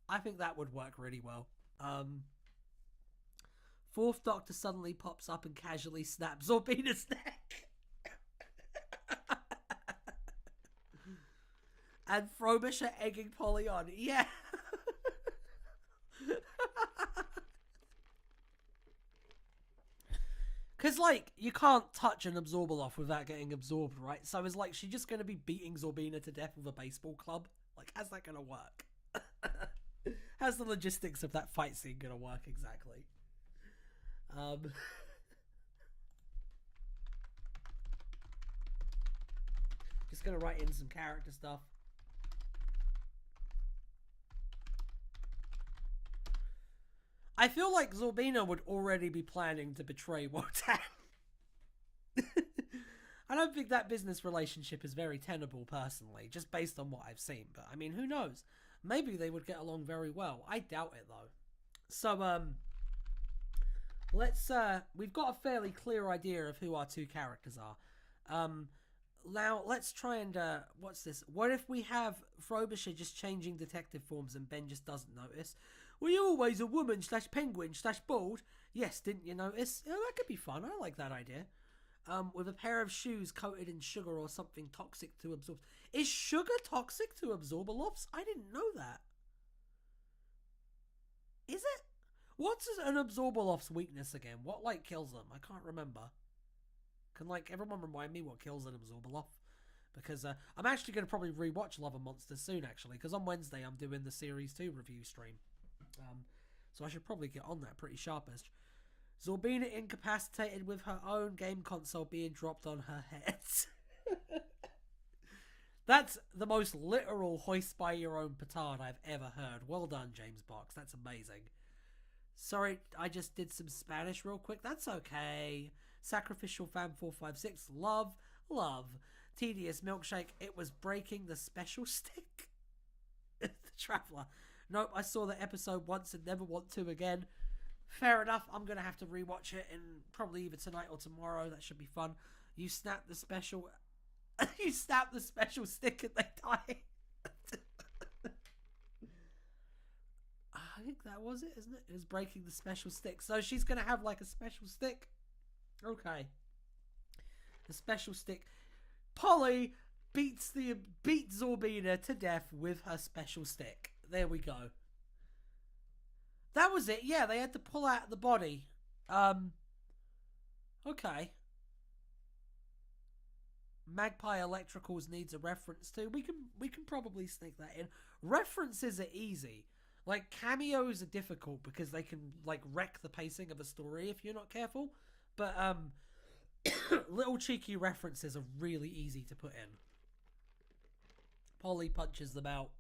I think that would work really well. Fourth Doctor suddenly pops up and casually snaps Zorbina's neck. And Frobisher egging Polly on. Yeah. Because, like, you can't touch an Absorbaloff without getting absorbed, right? So it's like, she's just going to be beating Zorbina to death with a baseball club. Like, how's that going to work? How's the logistics of that fight scene going to work exactly? Just going to write in some character stuff. I feel like Zorbina would already be planning to betray Wotan. I don't think that business relationship is very tenable, personally, just based on what I've seen. But, I mean, who knows? Maybe they would get along very well. I doubt it, though. So, let's, we've got a fairly clear idea of who our two characters are. Now, let's try and, what's this? What if we have Frobisher just changing detective forms and Ben just doesn't notice? Were you always a woman / penguin / bald? Yes, didn't you notice? Oh, that could be fun. I like that idea. With a pair of shoes coated in sugar or something toxic to absorb. Is sugar toxic to Absorbaloffs? I didn't know that. Is it? What's an Absorbaloff's weakness again? What, like, kills them? I can't remember. Can, like, everyone remind me what kills an Absorbaloff? Because I'm actually going to probably rewatch Love and Monsters soon, actually. Because on Wednesday I'm doing the Series 2 review stream. So I should probably get on that pretty sharpish. Zorbina incapacitated with her own game console being dropped on her head. That's the most literal hoist by your own petard I've ever heard. Well done, James Box. That's amazing. Sorry, I just did some Spanish real quick. That's okay. Sacrificial Fan 456. Love. Tedious Milkshake. It was breaking the special stick. The Traveller. Nope, I saw the episode once and never want to again. Fair enough, I'm going to have to rewatch it in probably either tonight or tomorrow. That should be fun. You snap the special... you snap the special stick and they die. I think that was it, isn't it? It was breaking the special stick. So she's going to have like a special stick. Okay. The special stick. Polly beats Zorbina to death with her special stick. There we go. That was it. Yeah, they had to pull out the body. Okay. Magpie Electricals needs a reference too. We can probably sneak that in. References are easy. Like cameos are difficult because they can like wreck the pacing of a story if you're not careful. But little cheeky references are really easy to put in. Polly punches them out.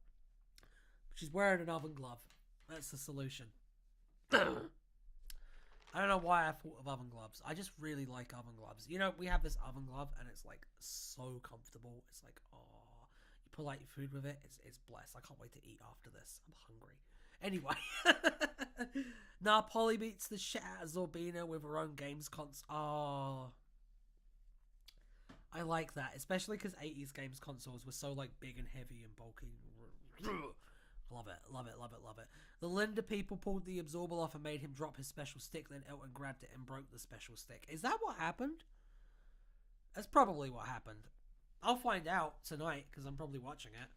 She's wearing an oven glove. That's the solution. I don't know why I thought of oven gloves. I just really like oven gloves. You know, we have this oven glove and it's like so comfortable. It's like, oh, you pull out your food with it. It's blessed. I can't wait to eat after this. I'm hungry. Anyway. Nah, Polly beats the shit out of Zorbina with her own games console. Oh. I like that. Especially because 80s games consoles were so like big and heavy and bulky. Love it, love it, love it, love it. The Linda people pulled the absorber off and made him drop his special stick, then Elton grabbed it and broke the special stick. Is that what happened? That's probably what happened. I'll find out tonight, because I'm probably watching it.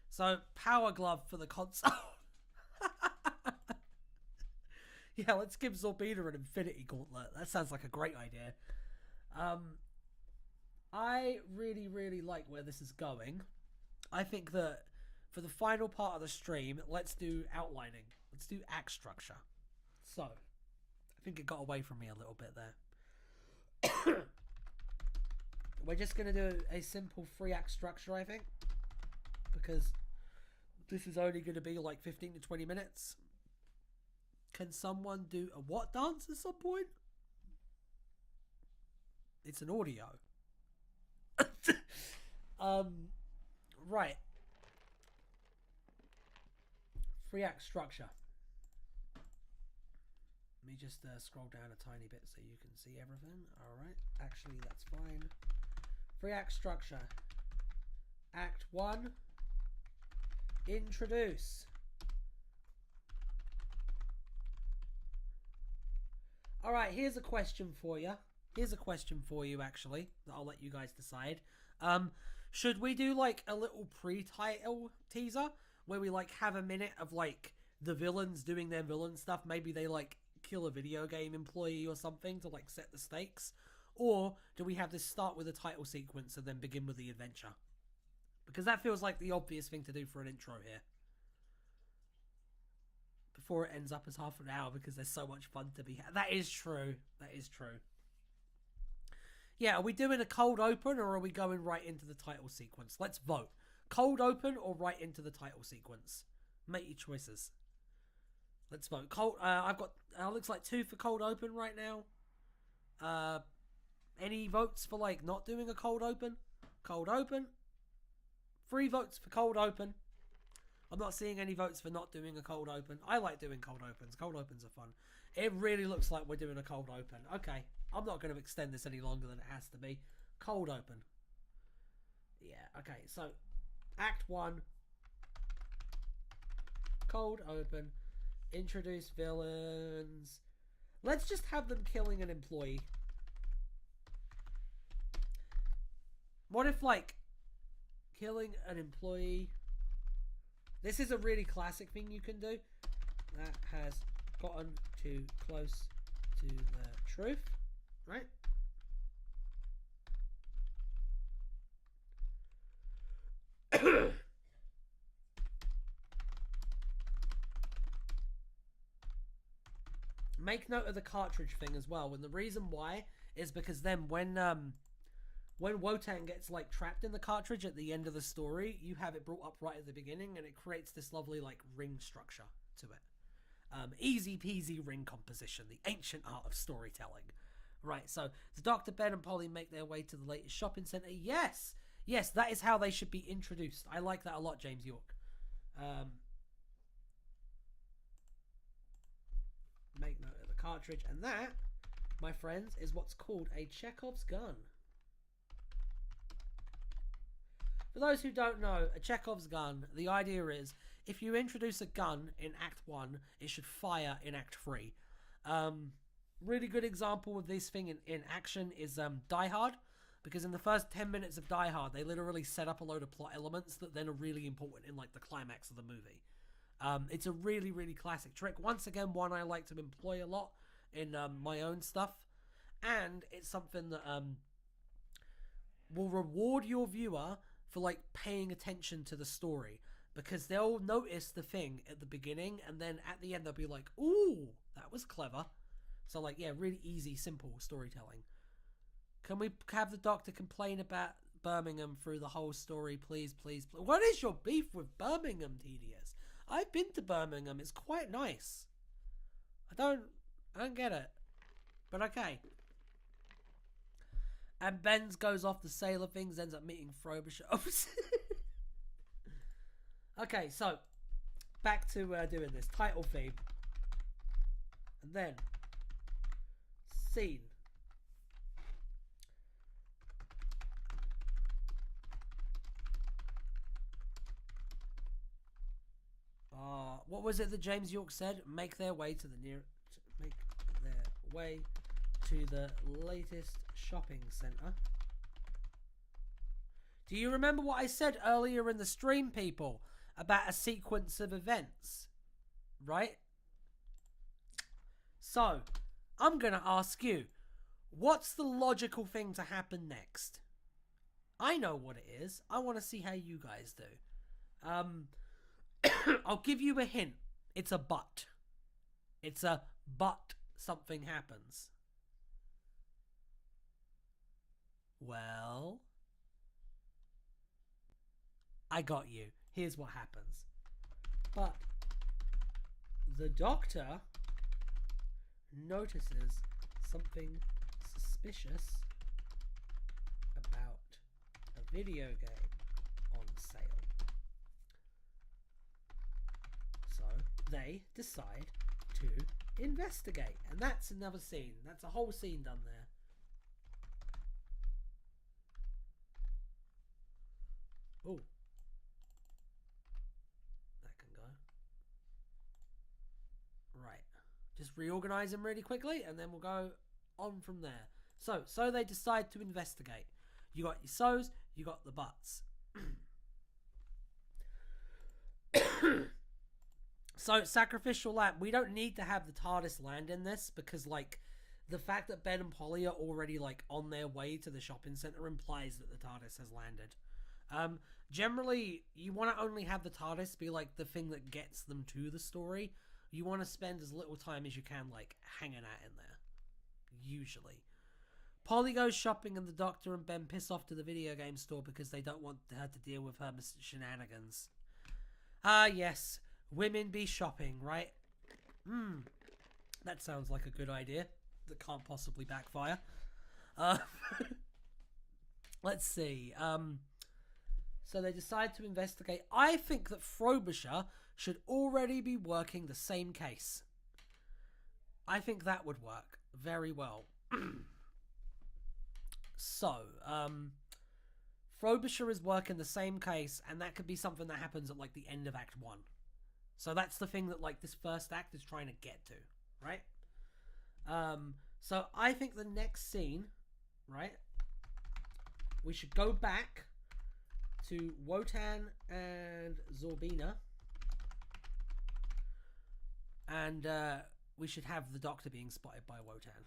So, power glove for the console. Yeah, let's give Zorbina an infinity gauntlet. That sounds like a great idea. I really, really like where this is going. I think that for the final part of the stream, let's do outlining. Let's do act structure. So, I think it got away from me a little bit there. We're just going to do a simple 3-act structure, I think. Because this is only going to be like 15 to 20 minutes. Can someone do a what dance at some point? It's an audio. Right. 3-act structure. Let me just scroll down a tiny bit so you can see everything. Alright, actually that's fine. 3-act structure. Act 1. Introduce. Alright, here's a question for you. Here's a question for you actually, that I'll let you guys decide. Should we do like a little pre-title teaser? Where we like have a minute of like the villains doing their villain stuff. Maybe they like kill a video game employee or something to like set the stakes. Or do we have this start with a title sequence and then begin with the adventure? Because that feels like the obvious thing to do for an intro here. Before it ends up as half an hour because there's so much fun to be had. That is true. That is true. Yeah, are we doing a cold open or are we going right into the title sequence? Let's vote. Cold open or right into the title sequence? Make your choices. Let's vote. Cold. I've got looks like 2 for cold open right now. Any votes for like not doing a cold open? Cold open. 3 votes for cold open. I'm not seeing any votes for not doing a cold open. I like doing cold opens. Cold opens are fun. It really looks like we're doing a cold open. Okay. I'm not going to extend this any longer than it has to be. Cold open. Yeah, okay. So, Act 1. Cold open. Introduce villains. Let's just have them killing an employee. What if, like, killing an employee... This is a really classic thing you can do. That has gotten too close to the truth. Right? Make note of the cartridge thing as well. And the reason why is because then when Wotan gets like trapped in the cartridge at the end of the story, you have it brought up right at the beginning and it creates this lovely like ring structure to it. Easy peasy ring composition, the ancient art of storytelling. Right, so the Dr. Ben and Polly make their way to the latest shopping centre. Yes! Yes, that is how they should be introduced. I like that a lot, James York. Make note of the cartridge. And that, my friends, is what's called a Chekhov's gun. For those who don't know, a Chekhov's gun, the idea is, if you introduce a gun in Act 1, it should fire in Act 3. Really good example of this thing in action is Die Hard, because in the first 10 minutes of Die Hard, they literally set up a load of plot elements that then are really important in like the climax of the movie. It's a really, really classic trick. Once again, one I like to employ a lot in my own stuff. And it's something that will reward your viewer for like paying attention to the story, because they'll notice the thing at the beginning and then at the end they'll be like, ooh, that was clever. So like, yeah, really easy, simple storytelling. Can we have the Doctor complain about Birmingham through the whole story, please, please, please? What is your beef with Birmingham, Tedious? I've been to Birmingham. It's quite nice. I don't get it. But okay. And Benz goes off the sailor things, ends up meeting Frobisher. Okay, so back to doing this title theme, and then scene. What was it that James York said? Make their way to the latest shopping centre. Do you remember what I said earlier in the stream, people, about a sequence of events? Right? So, I'm going to ask you, what's the logical thing to happen next? I know what it is. I want to see how you guys do. I'll give you a hint. It's a but. It's a but something happens. Well, I got you. Here's what happens. But the Doctor notices something suspicious about a video game on sale. So they decide to investigate. And that's another scene. That's a whole scene done there. Oh. That can go. Right. Just reorganize them really quickly and then we'll go on from there. So they decide to investigate. You got your so's, you got the buts. So, sacrificial lamb. We don't need to have the TARDIS land in this because, like, the fact that Ben and Polly are already, like, on their way to the shopping centre implies that the TARDIS has landed. Generally, you want to only have the TARDIS be, like, the thing that gets them to the story. You want to spend as little time as you can, like, hanging out in there. Usually. Polly goes shopping and the Doctor and Ben piss off to the video game store because they don't want her to deal with her shenanigans. Ah, yes. Women be shopping, right? That sounds like a good idea. That can't possibly backfire. Let's see. So they decide to investigate. I think that Frobisher should already be working the same case. I think that would work very well. So, Frobisher is working the same case, and that could be something that happens at, like, the end of Act 1. So that's the thing that, like, this first act is trying to get to, right? So I think the next scene, right, we should go back to Wotan and Zorbina, and we should have the Doctor being spotted by Wotan.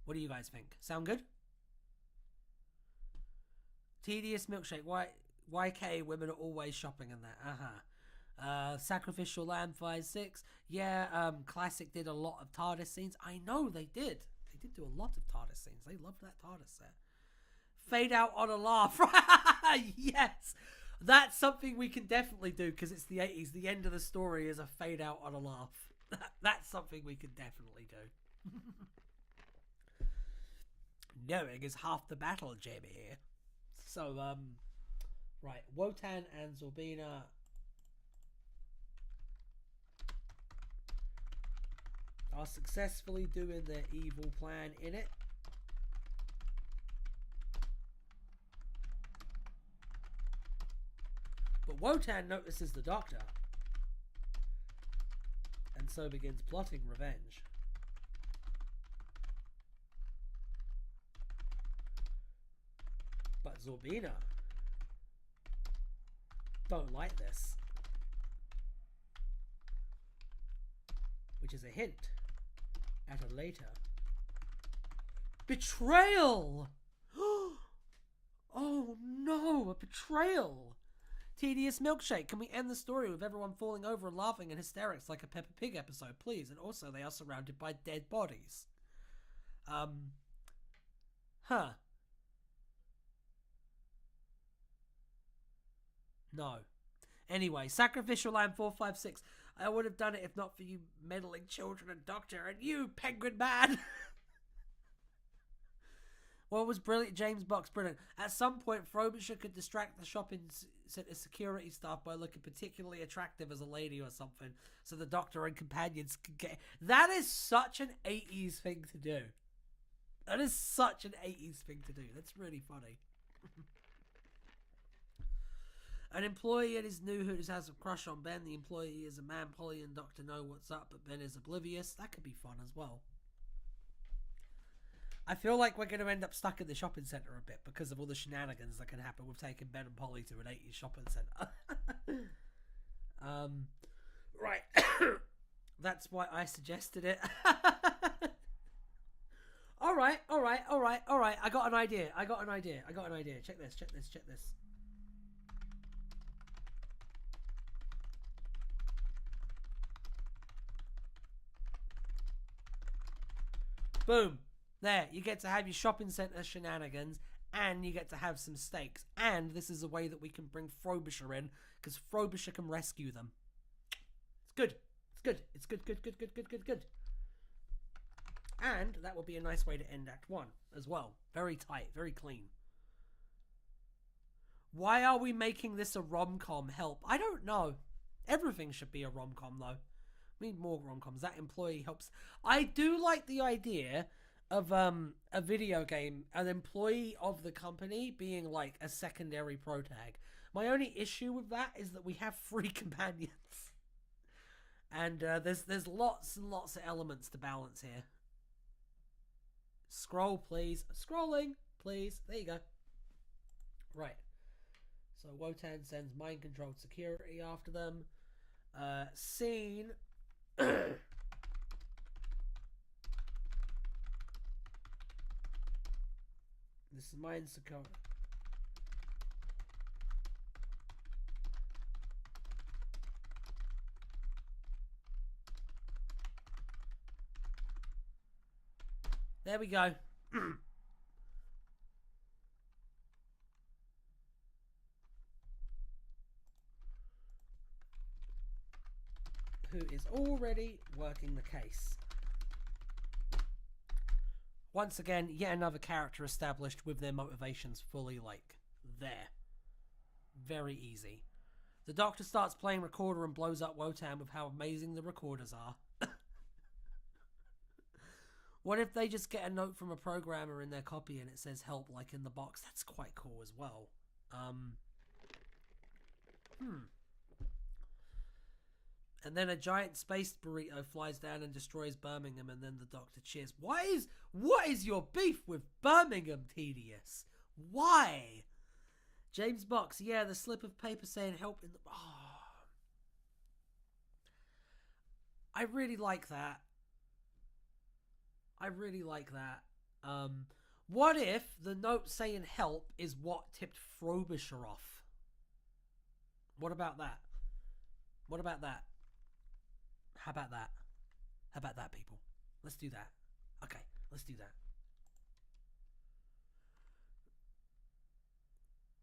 What do you guys think? Sound good? Tedious milkshake. YK women are always shopping in that. Sacrificial Lamb 5-6. Yeah, Classic did a lot of TARDIS scenes. I know they did. They did do a lot of TARDIS scenes. They loved that TARDIS set. Fade out on a laugh. Yes. That's something we can definitely do because it's the 80s. The end of the story is a fade out on a laugh. That's something we can definitely do. Knowing is half the battle, Jamie. So, right. Wotan and Zorbina are successfully doing their evil plan in it. But Wotan notices the Doctor and so begins plotting revenge. But Zorbina don't like this. which is a hint at a later betrayal. Oh no, a betrayal. Tedious milkshake. Can we end the story with everyone falling over and laughing in hysterics like a Peppa Pig episode, please? And also, they are surrounded by dead bodies. No. Anyway, Sacrificial Lamb 456. I would have done it if not for you meddling children and doctor and you, penguin man. What was brilliant? James Box, brilliant. At some point, Frobisher could distract the shopping centre security staff by looking particularly attractive as a lady or something, so the doctor and companions could get... That is such an 80s thing to do. That is such an 80s thing to do. That's really funny. An employee at his new hooters has a crush on Ben. The employee is a man. Polly and Doctor know what's up, but Ben is oblivious. That could be fun as well. I feel like we're going to end up stuck in the shopping centre a bit because of all the shenanigans that can happen with taking Ben and Polly to an 80s shopping centre. Right. That's why I suggested it. All right. I got an idea. Check this. Boom. There, you get to have your shopping centre shenanigans, and you get to have some stakes. And this is a way that we can bring Frobisher in, because Frobisher can rescue them. It's good. And that would be a nice way to end Act 1 as well. Very tight, very clean. Why are we making this a rom-com? Help. I don't know. Everything should be a rom-com, though. We need more rom-coms. That employee helps. I do like the idea of a video game, an employee of the company being like a secondary protag. My only issue with that is that we have 3 companions. And there's lots and lots of elements to balance here. Scroll, please. Scrolling, please. There you go. Right. So Wotan sends mind-controlled security after them. Scene. This is mind security. There we go. Who is already working the case. Once again, yet another character established with their motivations fully, like, there. Very easy. The Doctor starts playing recorder and blows up Wotan with how amazing the recorders are. What if they just get a note from a programmer in their copy and it says help, like in the box? That's quite cool as well. And then a giant space burrito flies down and destroys Birmingham, and then the Doctor cheers. What is your beef with Birmingham, Tedious? Why? James Box, yeah, the slip of paper saying help in the... Oh. I really like that. What if the note saying help is what tipped Frobisher off? What about that? How about that, people? Let's do that. Okay, let's do that.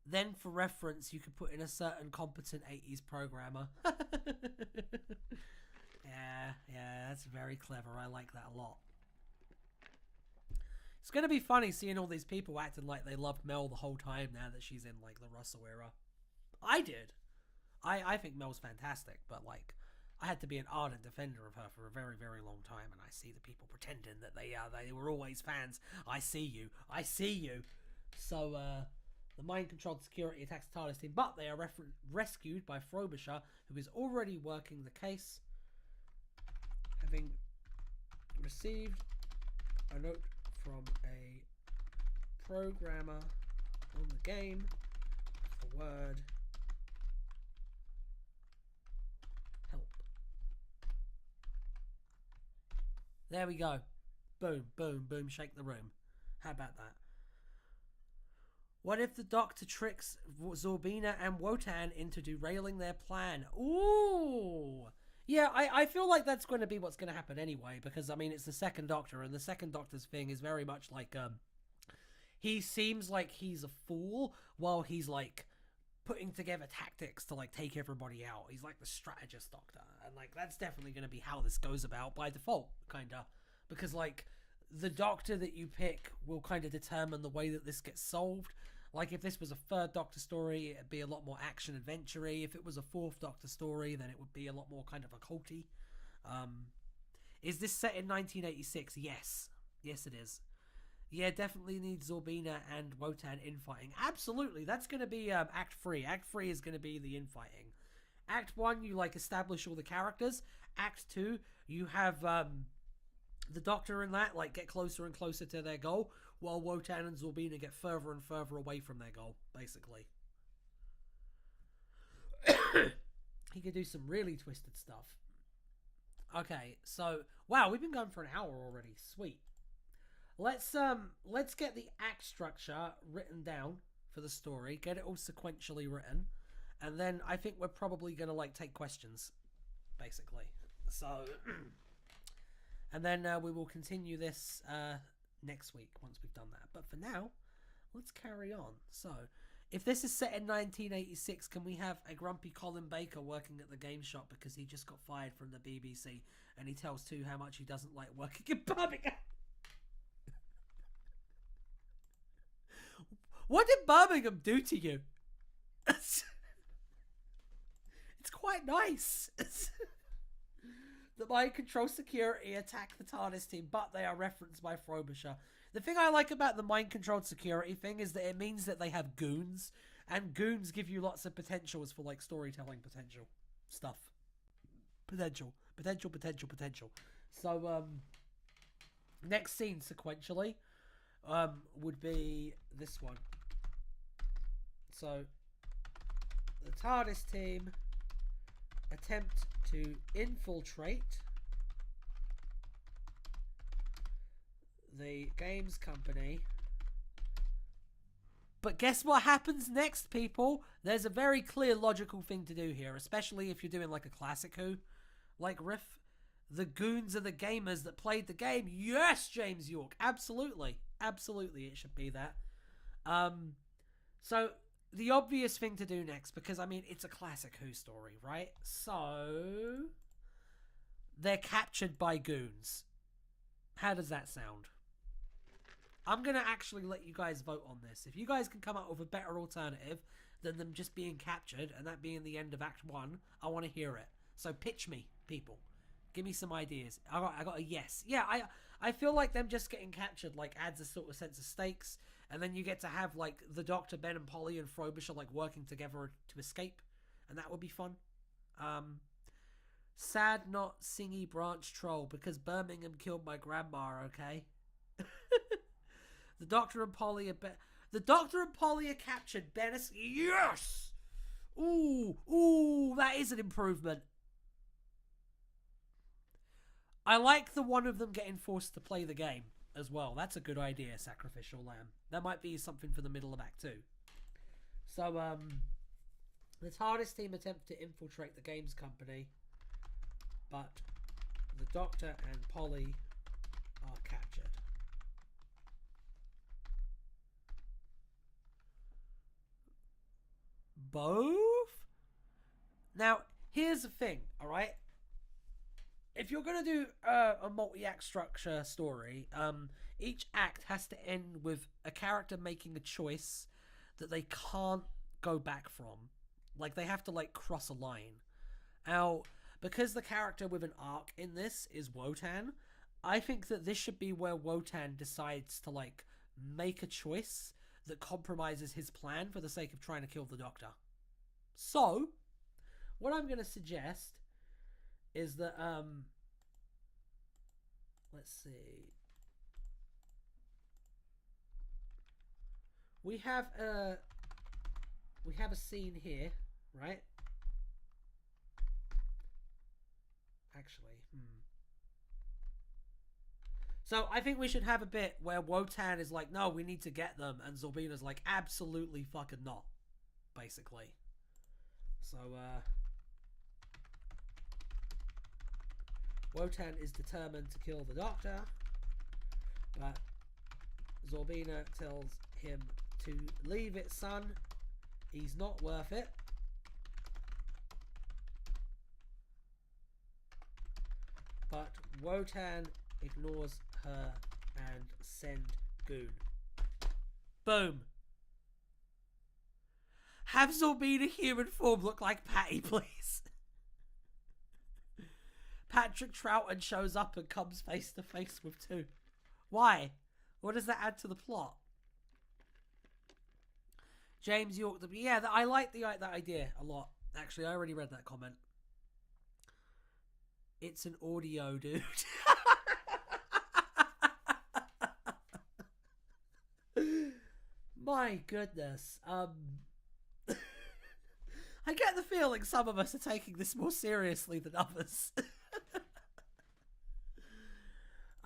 Then, for reference, you could put in a certain competent 80s programmer. Yeah, that's very clever. I like that a lot. It's going to be funny seeing all these people acting like they loved Mel the whole time now that she's in, like, the Russell era. I did. I think Mel's fantastic, but, like, I had to be an ardent defender of her for a very, very long time, and I see the people pretending that they were always fans. I see you. So, the mind-controlled security attacks the TARDIS team, but they are rescued by Frobisher, who is already working the case, having received a note from a programmer on the game. The word help. There we go. Boom, boom, boom, shake the room. How about that? What if the Doctor tricks Zorbina and Wotan into derailing their plan? Ooh! Yeah, I feel like that's going to be what's going to happen anyway, because, I mean, it's the second Doctor, and the second Doctor's thing is very much like, he seems like he's a fool while he's, like, putting together tactics to, like, take everybody out. He's like the strategist Doctor, and, like, that's definitely going to be how this goes about by default, kind of. Because, like, the Doctor that you pick will kind of determine the way that this gets solved. Like, if this was a third Doctor story, it'd be a lot more action-adventure-y. If it was a fourth Doctor story, then it would be a lot more kind of occulty. Is this set in 1986? Yes. Yes, it is. Yeah, definitely needs Zorbina and Wotan infighting. Absolutely. That's going to be Act 3. Act 3 is going to be the infighting. Act 1, you, like, establish all the characters. Act 2, you have the Doctor and that, like, get closer and closer to their goal, while Wotan and Zorbina get further and further away from their goal, basically. He could do some really twisted stuff. Okay, so, wow, we've been going for an hour already. Sweet. Let's get the act structure written down for the story, get it all sequentially written, and then I think we're probably going to, like, take questions, basically. So, and then we will continue this next week once we've done that. But for now, let's carry on. So, if this is set in 1986, can we have a grumpy Colin Baker working at the game shop because he just got fired from the BBC and he tells Tu how much he doesn't like working in Birmingham? What did Birmingham do to you? It's quite nice. The mind control security attack the TARDIS team, but they are referenced by Frobisher. The thing I like about the mind controlled security thing is that it means that they have goons, and goons give you lots of potentials for, like, storytelling potential stuff. Potential. So, next scene sequentially would be this one. So, the TARDIS team attempt to infiltrate the games company. But guess what happens next, people? There's a very clear logical thing to do here, especially if you're doing like a classic Who, like riff. The goons are the gamers that played the game. Yes, James York. Absolutely. Absolutely, it should be that. So, the obvious thing to do next, because, I mean, it's a classic Who story, right? So, they're captured by goons. How does that sound? I'm going to actually let you guys vote on this. If you guys can come up with a better alternative than them just being captured, and that being the end of Act 1, I want to hear it. So, pitch me, people. Give me some ideas. I got a yes. Yeah, I feel like them just getting captured, like, adds a sort of sense of stakes. And then you get to have, like, the Doctor, Ben and Polly and Frobisher, like, working together to escape. And that would be fun. Sad not singy branch troll, because Birmingham killed my grandma, okay? The Doctor and Polly are captured. Bennis, yes! Ooh, that is an improvement. I like the one of them getting forced to play the game as well. That's a good idea, Sacrificial Lamb. That might be something for the middle of Act 2. So, the TARDIS team attempt to infiltrate the games company, but the Doctor and Polly are captured. Both? Now, here's the thing, alright? If you're going to do a multi-act structure story, each act has to end with a character making a choice that they can't go back from. Like, they have to, like, cross a line. Now, because the character with an arc in this is Wotan, I think that this should be where Wotan decides to, like, make a choice that compromises his plan for the sake of trying to kill the Doctor. So, what I'm going to suggest is that, let's see. We have a scene here, right? Actually, So I think we should have a bit where Wotan is like, no, we need to get them, and Zorbina's like, absolutely fucking not, basically. So, Wotan is determined to kill the Doctor, but Zorbina tells him to leave it, son. He's not worth it. But Wotan ignores her and send Goon. Boom. Have Zorbina human form look like Patty, please. Patrick Troughton shows up and comes face to face with two. Why? What does that add to the plot? James York. Yeah, I like that idea a lot. Actually, I already read that comment. It's an audio, dude. My goodness. I get the feeling some of us are taking this more seriously than others.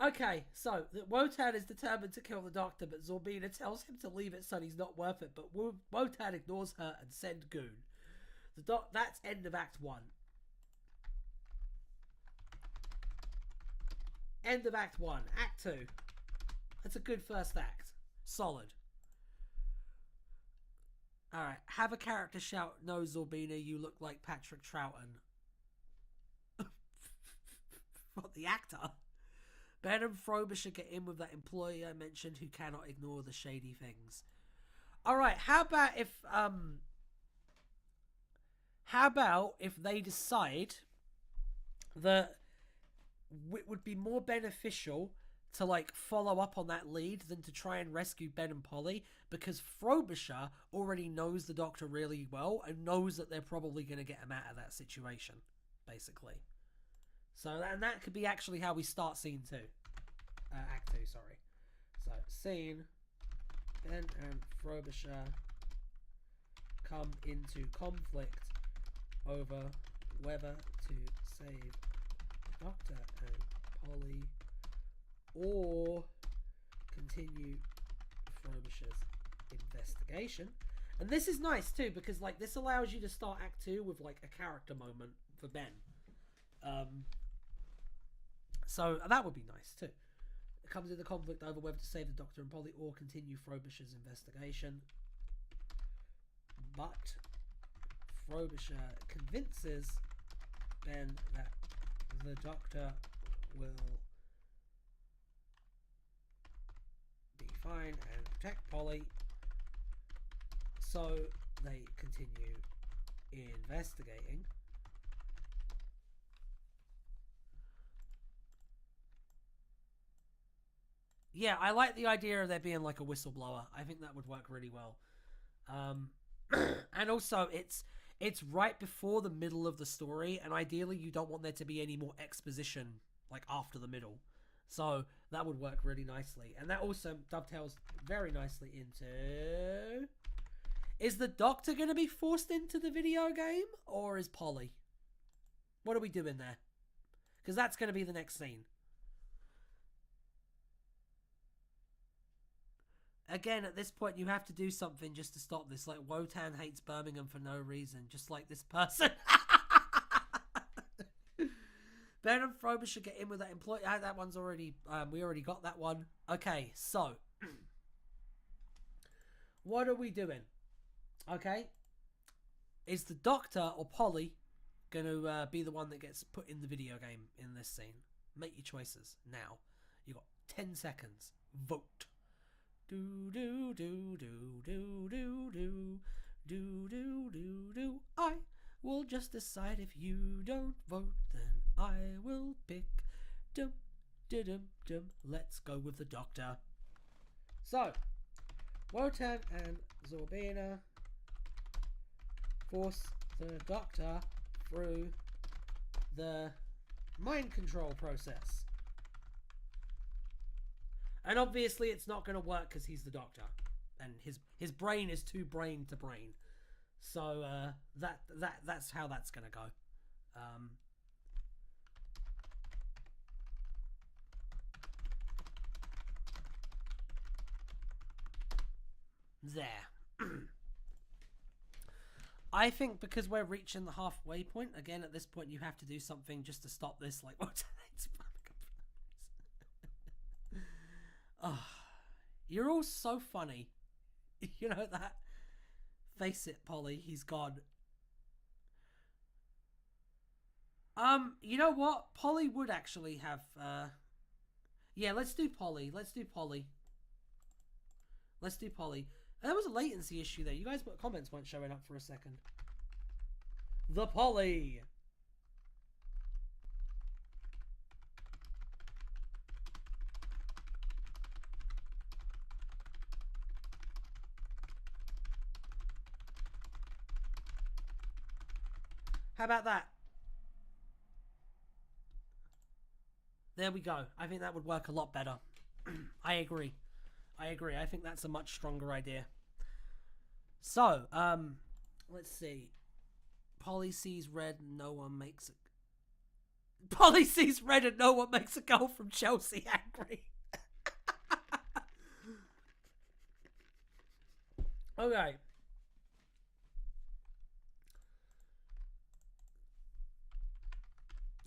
Okay, so Wotan is determined to kill the Doctor, but Zorbina tells him to leave it, son. He's not worth it. But Wotan ignores her and sends Goon. That's end of Act 1. End of Act 1. Act 2. That's a good first act. Solid. Alright, have a character shout, no, Zorbina, you look like Patrick Troughton. What, the actor? Ben and Frobisher get in with that employee I mentioned who cannot ignore the shady things. Alright, how about if they decide that it would be more beneficial to like follow up on that lead than to try and rescue Ben and Polly, because Frobisher already knows the Doctor really well and knows that they're probably going to get him out of that situation, basically. So, and that could be actually how we start scene 2. Act 2, sorry. So, scene, Ben and Frobisher come into conflict over whether to save Doctor and Polly or continue Frobisher's investigation. And this is nice too, because like this allows you to start Act 2 with like a character moment for Ben. So that would be nice too. It comes into conflict over whether to save the Doctor and Polly or continue Frobisher's investigation. But Frobisher convinces Ben that the Doctor will be fine and protect Polly. So they continue investigating. Yeah, I like the idea of there being like a whistleblower. I think that would work really well. And also it's right before the middle of the story, and ideally you don't want there to be any more exposition like after the middle. So that would work really nicely. And that also dovetails very nicely into... Is the Doctor going to be forced into the video game, or is Polly? What are we doing there? Because that's going to be the next scene. Again, at this point, you have to do something just to stop this. Like, Wotan hates Birmingham for no reason, just like this person. Ben and Frobisher get in with that employee. That one's already... we already got that one. Okay, so... what are we doing? Okay? Is the Doctor or Polly going to be the one that gets put in the video game in this scene? Make your choices now. You got 10 seconds. Vote. Do do do do do do do do do do do. I will just decide. If you don't vote, then I will pick. Dum dum dum dum. Let's go with the Doctor. So, Wotan and Zorbina force the Doctor through the mind control process. And obviously it's not going to work because he's the Doctor. And his brain is too brain to brain. So that's how that's going to go. There. I think because we're reaching the halfway point, again, at this point you have to do something just to stop this, like, oh, you're all so funny. You know that? Face it, Polly, he's gone. You know what? Polly would actually have, yeah, let's do Polly. Let's do Polly. There was a latency issue there. You guys' comments weren't showing up for a second. The Polly. How about that? There we go. I think that would work a lot better. I agree. I think that's a much stronger idea. So, let's see. Polly sees red and no one makes it. Polly sees red and no one makes a goal from Chelsea angry. Okay.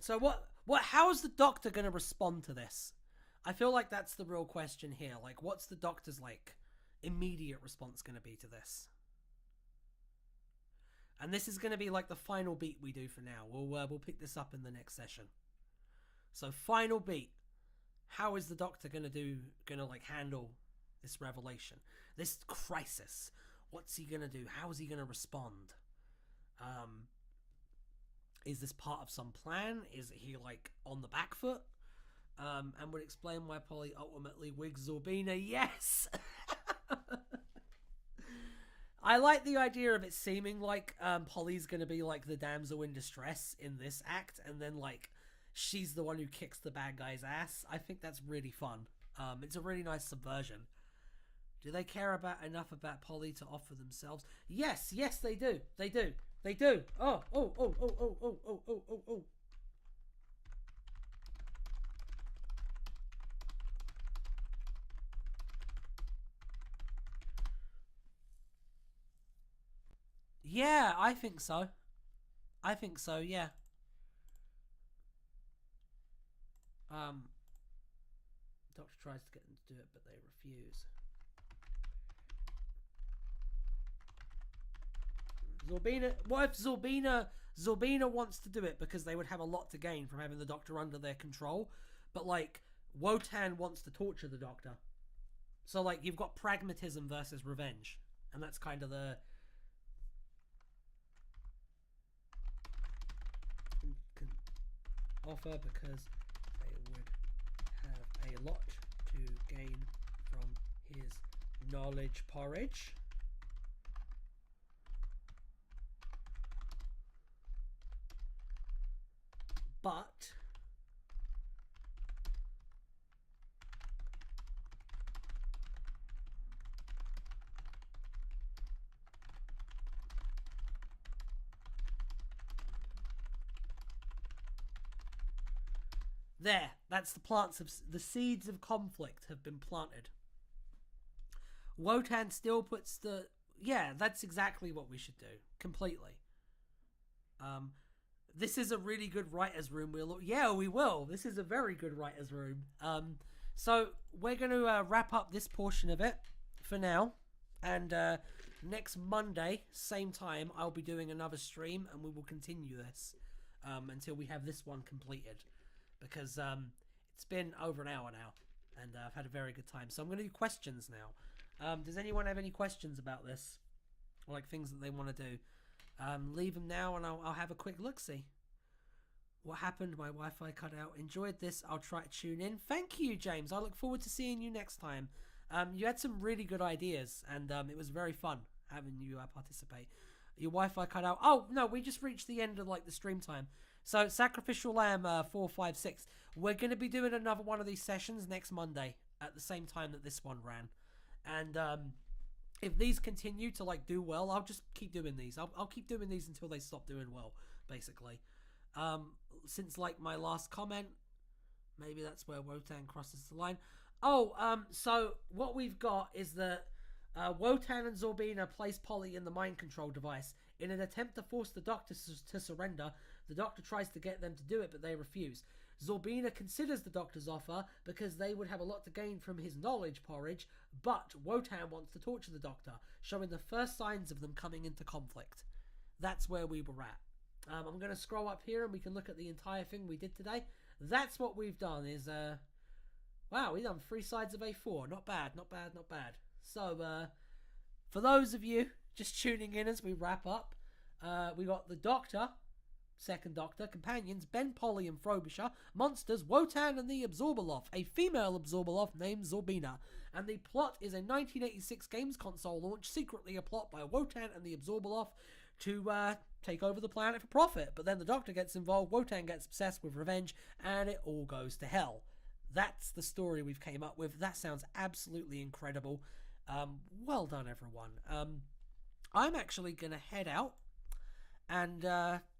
So how is the Doctor going to respond to this? I feel like that's the real question here. Like, what's the Doctor's, like, immediate response going to be to this? And this is going to be, like, the final beat we do for now. We'll pick this up in the next session. So, final beat. How is the Doctor going to, like, handle this revelation? This crisis. What's he going to do? How is he going to respond? Is this part of some plan? Is he, like, on the back foot? And would explain why Polly ultimately wigs Zorbina. Yes! I like the idea of it seeming like Polly's going to be like the damsel in distress in this act, and then like she's the one who kicks the bad guy's ass. I think that's really fun. It's a really nice subversion. Do they care enough about Polly to offer themselves? Yes, they do. They do. Oh. Yeah, I think so, yeah. Doctor tries to get them to do it, but they refuse. Zorbina, what if Zorbina wants to do it because they would have a lot to gain from having the Doctor under their control, but like Wotan wants to torture the Doctor. So like you've got pragmatism versus revenge, and that's kind of the offer because they would have a lot to gain from his knowledge porridge. But there, that's the seeds of conflict have been planted. Wotan still puts yeah, that's exactly what we should do. Completely. This is a really good writer's room. We will. This is a very good writer's room. So we're going to wrap up this portion of it for now. And next Monday, same time, I'll be doing another stream, and we will continue this until we have this one completed. Because it's been over an hour now, and I've had a very good time. So I'm going to do questions now. Does anyone have any questions about this? Or like things that they want to do? Leave them now, and I'll have a quick look-see. What happened? My Wi-Fi cut out. Enjoyed this. I'll try to tune in. Thank you, James. I look forward to seeing you next time. You had some really good ideas, and it was very fun having you participate. Your Wi-Fi cut out. Oh, no, we just reached the end of like the stream time. So, Sacrificial Lamb 456. We're going to be doing another one of these sessions next Monday at the same time that this one ran. And if these continue to like do well, I'll just keep doing these. I'll keep doing these until they stop doing well, basically. Since like my last comment, maybe that's where Wotan crosses the line. Oh, so what we've got is that Wotan and Zorbina place Polly in the mind control device. In an attempt to force the Doctor to surrender, the Doctor tries to get them to do it, but they refuse. Zorbina considers the Doctor's offer because they would have a lot to gain from his knowledge porridge, but Wotan wants to torture the Doctor, showing the first signs of them coming into conflict. That's where we were at. I'm going to scroll up here and we can look at the entire thing we did today. That's what we've done is, wow, we've done 3 sides of A4. Not bad, not bad, not bad. So, for those of you just tuning in as we wrap up, we got the Doctor, Second Doctor, companions, Ben, Polly and Frobisher, monsters, Wotan and the Absorbaloff, a female Absorbaloff named Zorbina. And the plot is a 1986 games console launch, secretly a plot by Wotan and the Absorbaloff to take over the planet for profit. But then the Doctor gets involved, Wotan gets obsessed with revenge, and it all goes to hell. That's the story we've came up with. That sounds absolutely incredible. Well done, everyone. I'm actually going to head out and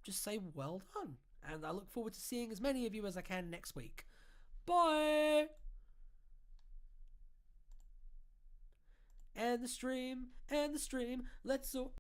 just say well done. And I look forward to seeing as many of you as I can next week. Bye! And the stream, let's all...